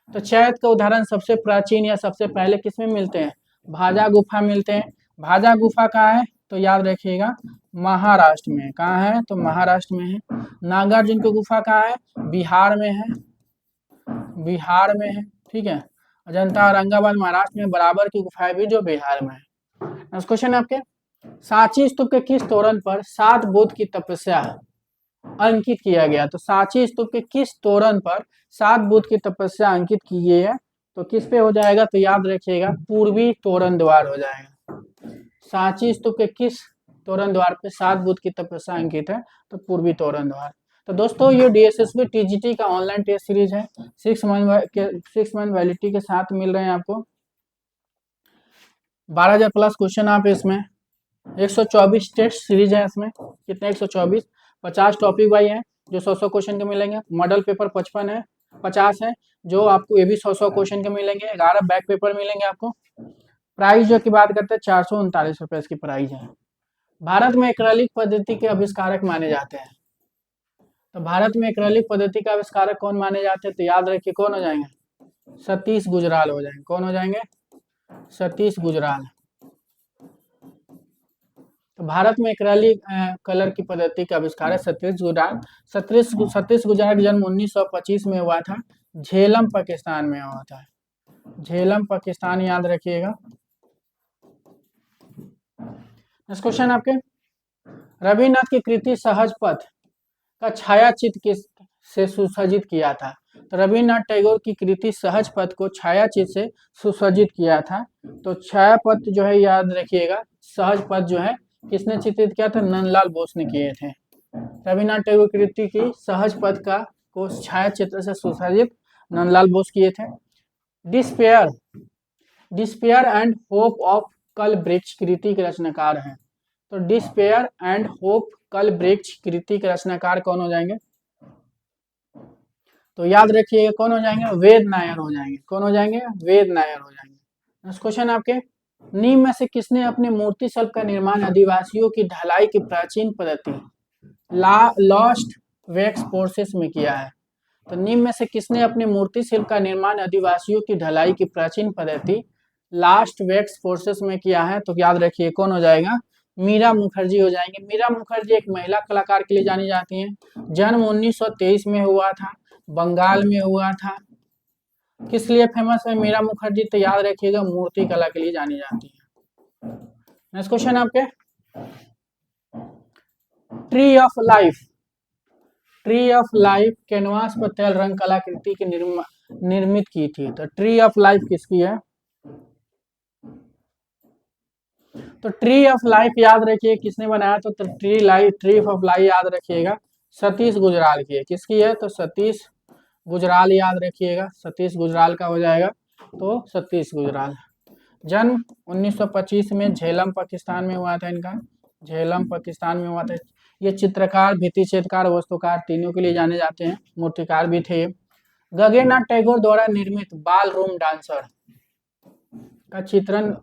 तो चैत्य का उदाहरण सबसे प्राचीन या सबसे पहले किसमें मिलते हैं, भाजा गुफा मिलते हैं। भाजा गुफा कहाँ है, तो याद रखिएगा महाराष्ट्र में। कहाँ है, तो महाराष्ट्र में है। नागार्जुन की गुफा कहाँ है, बिहार में है, बिहार में है, ठीक है। अजंता औरंगाबाद महाराष्ट्र में, बराबर की गुफाएं भी जो बिहार में है। नेक्स्ट क्वेश्चन आपके, सांची स्तूप के किस तोरण पर 7 बुद्ध की तपस्या अंकित किया गया। तो सांची स्तूप के किस तोरण पर 7 बुद्ध की तपस्या अंकित की गई है, तो किस पे हो जाएगा, तो याद रखिएगा पूर्वी तोरण द्वार हो जाएगा। सांची स्तूप के किस तोरण द्वार पे 7 बुद्ध की तपस्या अंकित है, तो पूर्वी तोरण द्वार। तो दोस्तों ये DSSB TGT का ऑनलाइन टेस्ट सीरीज है, 6 मंथ वैलिडिटी के साथ मिल रहे हैं आपको। 12,000 प्लस क्वेश्चन आप इसमें, 124 टेस्ट सीरीज है इसमें, कितने 124, 50 टॉपिक वाई है जो 100 क्वेश्चन के मिलेंगे। मॉडल पेपर 55 है, 50 है जो आपको ये भी 100 क्वेश्चन के मिलेंगे। 11 बैक पेपर मिलेंगे आपको। प्राइस जो की बात करते हैं 439 रुपए इसकी प्राइस है। भारत में एक्रेलिक पद्धति के आविष्कारक माने जाते हैं। तो भारत में एक्रेलिक पद्धति का आविष्कारक कौन माने जाते हैं, तो याद रखिए कौन हो जाएंगे, सतीश गुजराल हो जाएंगे। कौन हो जाएंगे, सतीश गुजराल। तो भारत में एक्रेलिक कलर की पद्धति का आविष्कार है सतीश गुजराल का जन्म 1925 में हुआ था, झेलम पाकिस्तान में हुआ था। झेलम पाकिस्तान याद रखिएगा। नेक्स्ट क्वेश्चन आपके, रविन्द्रनाथ की कृति सहज पथ का छायाचित्र किस से सुसज्जित किया था? तो रविन्द्रनाथ टैगोर की कृति सहज पथ को छायाचित्र से सुसज्जित किया था। तो छायापथ जो है याद रखिएगा, सहज पथ जो है किसने चित्रित किया था? नंदलाल बोस ने किए थे। रविन्द्रनाथ टैगोर कृति की सहज पथ का को छायाचित्र से सुसज्जित नंदलाल बोस किए थे। डिस्पेयर एंड होप ऑफ कल वृक्ष कृति के रचनाकार हैं। तो डिस्पेयर एंड होप कल वृक्ष कृति के रचनाकार कौन हो जाएंगे? तो याद रखिएगा कौन हो जाएंगे? वेद नायर हो जाएंगे। कौन हो जाएंगे? वेद नायर हो जाएंगे। नेक्स्ट क्वेश्चन आपके, निम्न में से किसने अपने मूर्ति शिल्प का निर्माण आदिवासियों की ढलाई की प्राचीन पद्धति लॉस्ट वैक्स प्रोसेस में किया है? तो निम्न में से किसने अपने मूर्ति शिल्प का निर्माण आदिवासियों की ढलाई की प्राचीन पद्धति लास्ट वैक्स प्रोसेस में किया है? तो याद रखिए कौन हो जाएगा? मीरा मुखर्जी हो जाएंगे। मीरा मुखर्जी एक महिला कलाकार के लिए जानी जाती हैं। जन्म 1923 में हुआ था, बंगाल में हुआ था। किस लिए फेमस है मीरा मुखर्जी? तो याद रखिएगा मूर्ति कला के लिए जानी जाती है। नेक्स्ट क्वेश्चन आपके, ट्री ऑफ लाइफ कैनवास पर तेल रंग कलाकृति की निर्मित की थी। तो ट्री ऑफ लाइफ किसकी है? तो ट्री ऑफ लाइफ याद रखिए किसने बनाया? तो ट्री ऑफ लाइफ याद रखिएगा सतीश गुजराल की है। किसकी है? तो सतीश गुजराल याद रखिएगा, सतीश गुजराल का हो जाएगा। तो सतीश गुजराल, जन्म 1925 में झेलम पाकिस्तान में हुआ था इनका। झेलम पाकिस्तान में हुआ था। ये चित्रकार, भित्ति चित्रकार, वास्तुकार तीनों के लिए जाने जाते हैं, मूर्तिकार भी थे। गगननाथ टैगोर द्वारा निर्मित बाल रूम डांसर का चित्रण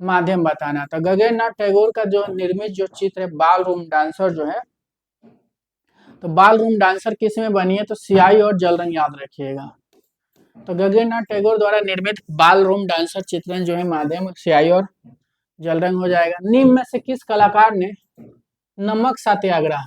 माध्यम बताना था। गगननाथ टैगोर का जो निर्मित जो चित्र है बाल रूम डांसर जो है, तो बाल रूम डांसर किस में बनी है? तो स्याही और जल रंग याद रखिएगा। तो गगननाथ टैगोर द्वारा निर्मित बाल रूम डांसर चित्रण जो है माध्यम स्याही और जल रंग हो जाएगा। निम्न में से किस कलाकार ने नमक सत्याग्रह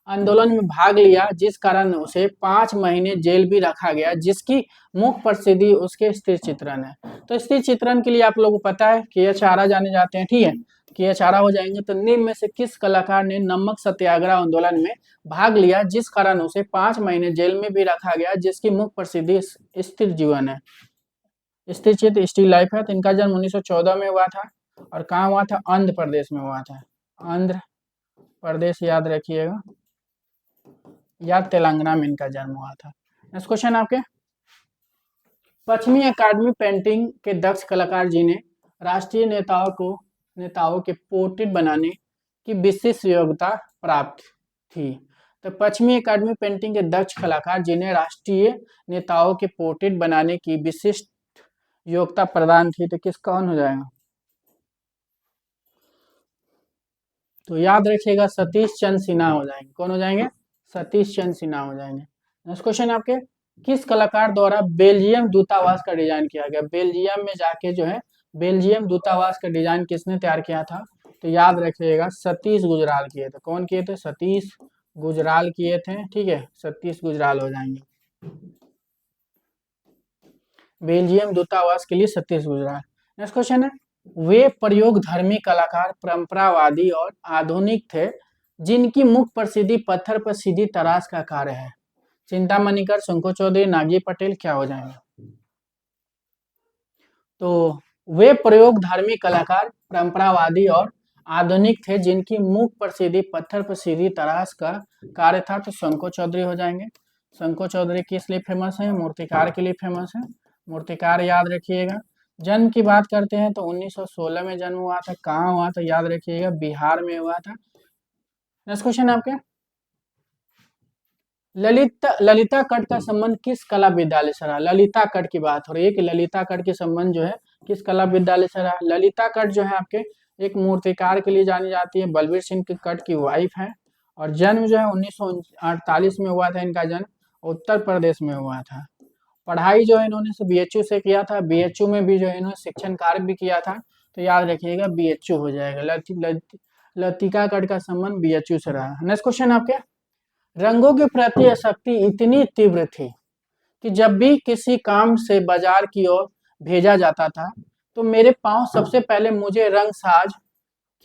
आंदोलन में भाग लिया जिस कारण उसे 5 महीने जेल भी रखा गया, जिसकी मुख्य प्रसिद्धि उसके स्थिर चित्रण है? तो स्थिर चित्रण के लिए आप लोगों को पता है कि ये चारा जाने जाते हैं, ठीक है, कि ये चारा हो जाएंगे। तो निम्न में से किस कलाकार ने नमक सत्याग्रह आंदोलन में भाग लिया जिस कारण उसे 5 महीने जेल में भी रखा गया, जिसकी मुख्य प्रसिद्धि स्थिर जीवन है, स्थिर चित्र, स्टिल लाइफ है? तो इनका जन्म 1914 में हुआ था और कहाँ हुआ था? आंध्र प्रदेश में हुआ था। आंध्र प्रदेश याद रखिएगा, या तेलंगाना में इनका जन्म हुआ था। नेक्स्ट क्वेश्चन आपके, पश्चिमी अकादमी पेंटिंग के दक्ष कलाकार जिन्हें राष्ट्रीय नेताओं के पोर्ट्रेट बनाने की विशिष्ट योग्यता प्राप्त थी। तो पश्चिमी अकादमी पेंटिंग के दक्ष कलाकार जिन्हें राष्ट्रीय नेताओं के पोर्ट्रेट बनाने की विशिष्ट योग्यता प्रदान थी, तो किस कौन हो जाएगा? तो याद रखिएगा सतीश चंद्र सिन्हा हो जाएंगे। कौन हो जाएंगे? सतीश चंद्र सिन्हा हो जाएंगे। नेक्स्ट क्वेश्चन आपके, किस कलाकार द्वारा बेल्जियम दूतावास का डिजाइन किया गया? बेल्जियम में जाके जो है बेल्जियम दूतावास का डिजाइन किसने तैयार किया था? तो याद रखिएगा सतीश गुजराल किए थे। कौन किए थे? सतीश गुजराल किए थे, ठीक है, सतीश गुजराल हो जाएंगे। बेल्जियम दूतावास के लिए सतीश गुजराल। नेक्स्ट क्वेश्चन है, वे प्रयोगधर्मी कलाकार परंपरावादी और आधुनिक थे जिनकी मुख्य प्रसिद्धि पत्थर पर सीधी तराश का कार्य है? चिंतामणिकर, शंकर चौधरी, नागी पटेल, क्या हो जाएंगे? तो वे प्रयोगधर्मी कलाकार परंपरावादी और आधुनिक थे जिनकी मुख्य प्रसिद्धि पत्थर पर सीधी तराश का कार्य था। तो शंकर चौधरी हो जाएंगे। शंकर चौधरी किस लिए फेमस है? मूर्तिकार के लिए फेमस है। मूर्तिकार याद रखिएगा। जन्म की बात करते हैं तो 1916 में जन्म हुआ था। कहाँ हुआ था? याद रखिएगा बिहार में हुआ था। नेक्स्ट क्वेश्चन आपके, ललिता कट का संबंध किस कला विद्यालय से रहा? ललिता कट की बात हो रही है कि ललिता कट के संबंध जो है किस कला विद्यालय से रहा? ललिता कट जो है आपके एक मूर्तिकार के लिए जानी जाती है, बलबीर सिंह की कट की वाइफ है, और जन्म जो है 1948 में हुआ था। इनका जन्म उत्तर प्रदेश में हुआ था। पढ़ाई जो है इन्होंने BHU से किया था। BHU में भी जो है इन्होंने शिक्षण कार्य भी किया था। तो याद रखिएगा BHU हो जाएगा। लतिका कण का संबंध BHU से रहा। नेक्स्ट क्वेश्चन आपके, रंगों के प्रति आसक्ति इतनी तीव्र थी कि जब भी किसी काम से बाजार की ओर भेजा जाता था तो मेरे पांव सबसे पहले मुझे रंग साज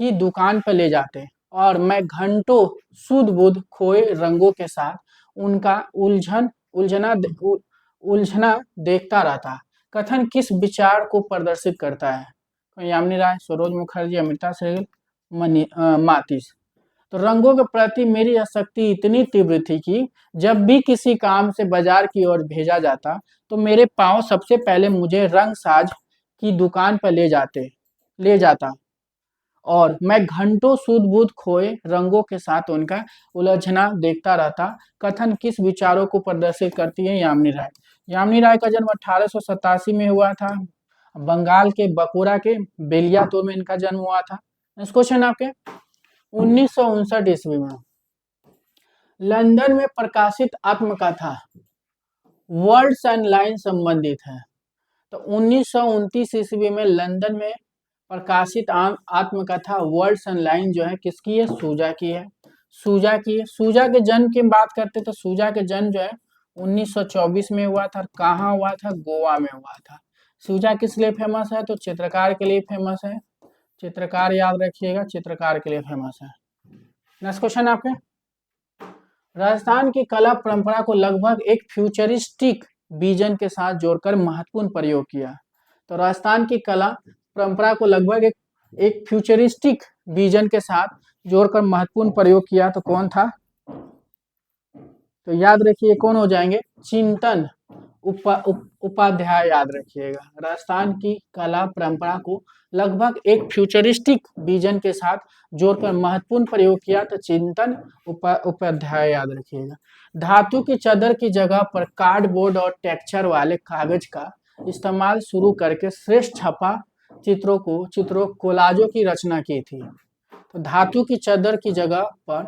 की दुकान पर ले जाते और मैं घंटों सुध बुध खोए रंगों के साथ उनका उलझना देखता रहता। कथन किस विचार को प्रदर्शित करता है? यामिनी राय, सरोज मुखर्जी, अमृता सहगल, मातिस। तो रंगों के प्रति मेरी आसक्ति इतनी तीव्र थी कि जब भी किसी काम से बाजार की ओर भेजा जाता तो मेरे पांव सबसे पहले मुझे रंग साज की दुकान पर ले जाता और मैं घंटों सुध बुध खोए रंगों के साथ उनका उलझना देखता रहता। कथन किस विचारों को प्रदर्शित करती है? यामिनी राय। यामिनी राय का जन्म 1887 में हुआ था। बंगाल के बकुरा के बेलियातोर में इनका जन्म हुआ था। नेक्स्ट क्वेश्चन आपके, 1959 ईस्वी में लंदन में प्रकाशित आत्मकथा वर्ड्स एंड लाइन संबंधित है। तो 1929 ईस्वी में लंदन में प्रकाशित आत्मकथा वर्ड्स एंड लाइन जो है किसकी है? सूजा की है। सूजा के जन्म की बात करते तो सूजा के जन्म जो है 1924 में हुआ था। कहाँ हुआ था? गोवा में हुआ था। सूजा किस लिए फेमस है? तो चित्रकार के लिए फेमस है। चित्रकार याद रखिएगा, चित्रकार के लिए फेमस है। नेक्स्ट क्वेश्चन आपके, राजस्थान की कला परंपरा को लगभग एक फ्यूचरिस्टिक विजन के साथ जोड़कर महत्वपूर्ण प्रयोग किया। तो राजस्थान की कला परंपरा को लगभग एक फ्यूचरिस्टिक विजन के साथ जोड़कर महत्वपूर्ण प्रयोग किया। तो कौन था? तो याद रखिए कौन हो जाएंगे? चिंतन उपाध्याय याद रखिएगा। राजस्थान की कला परंपरा को लगभग एक फ्यूचरिस्टिक विजन के साथ जोड़कर महत्वपूर्ण प्रयोग किया। तो चिंतन उपाध्याय याद रखिएगा। धातु की चादर की जगह पर कार्डबोर्ड और टेक्सचर वाले कागज का इस्तेमाल शुरू करके श्रेष्ठ छपा चित्रों कोलाजों की रचना की थी। तो धातु की चादर की जगह पर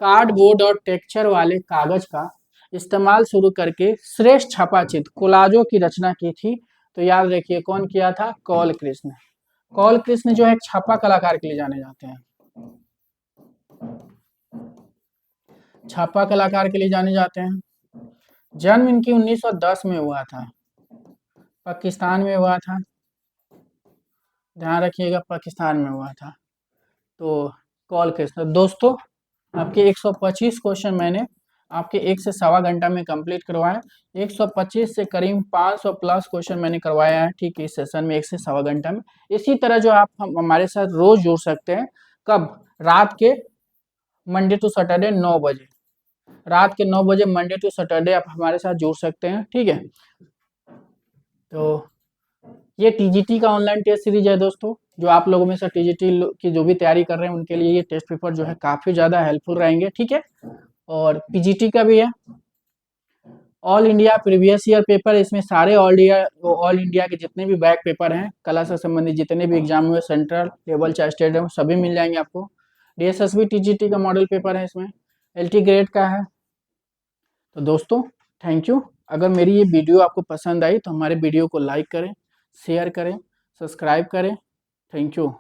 कार्डबोर्ड और टेक्सचर वाले कागज का इस्तेमाल शुरू करके श्रेष्ठ छपा चित्र कोलाजों की रचना की थी। तो याद रखिए कौन किया था? कौल कृष्ण। कौल कृष्ण जो है छापा कलाकार के लिए जाने जाते हैं। छापा कलाकार के लिए जाने जाते हैं। जन्म इनकी 1910 में हुआ था। पाकिस्तान में हुआ था, ध्यान रखिएगा, पाकिस्तान में हुआ था। तो कौल कृष्ण। दोस्तों आपके 125 क्वेश्चन मैंने आपके 1 से सवा घंटा में कंप्लीट करवाया। 125 से करीब 500 प्लस क्वेश्चन मैंने करवाया है, ठीक है, इस सेशन में 1 से सवा घंटा में। इसी तरह जो आप हमारे साथ रोज जुड़ सकते हैं। कब? रात के मंडे टू सैटरडे 9 बजे, रात के 9 बजे मंडे टू सैटरडे आप हमारे साथ जुड़ सकते हैं, ठीक है। तो ये टीजीटी का ऑनलाइन टेस्ट सीरीज है दोस्तों। जो आप लोगों में से टीजीटी की जो भी तैयारी कर रहे हैं उनके लिए ये टेस्ट पेपर जो है काफी ज्यादा हेल्पफुल रहेंगे, ठीक है। और पीजीटी का भी है, all India previous year paper. इसमें सारे ऑल इंडिया के जितने भी बैक पेपर हैं, कला से संबंधित जितने भी एग्जाम हुए, सेंट्रल लेवल चाहे स्टेट लेवल, सभी मिल जाएंगे आपको। डीएसएसबी टीजीटी का मॉडल पेपर है, इसमें एलटी ग्रेड का है। तो दोस्तों थैंक यू। अगर मेरी ये वीडियो आपको पसंद आई तो हमारे वीडियो को लाइक करें, शेयर करें, सब्सक्राइब करें। Thank you.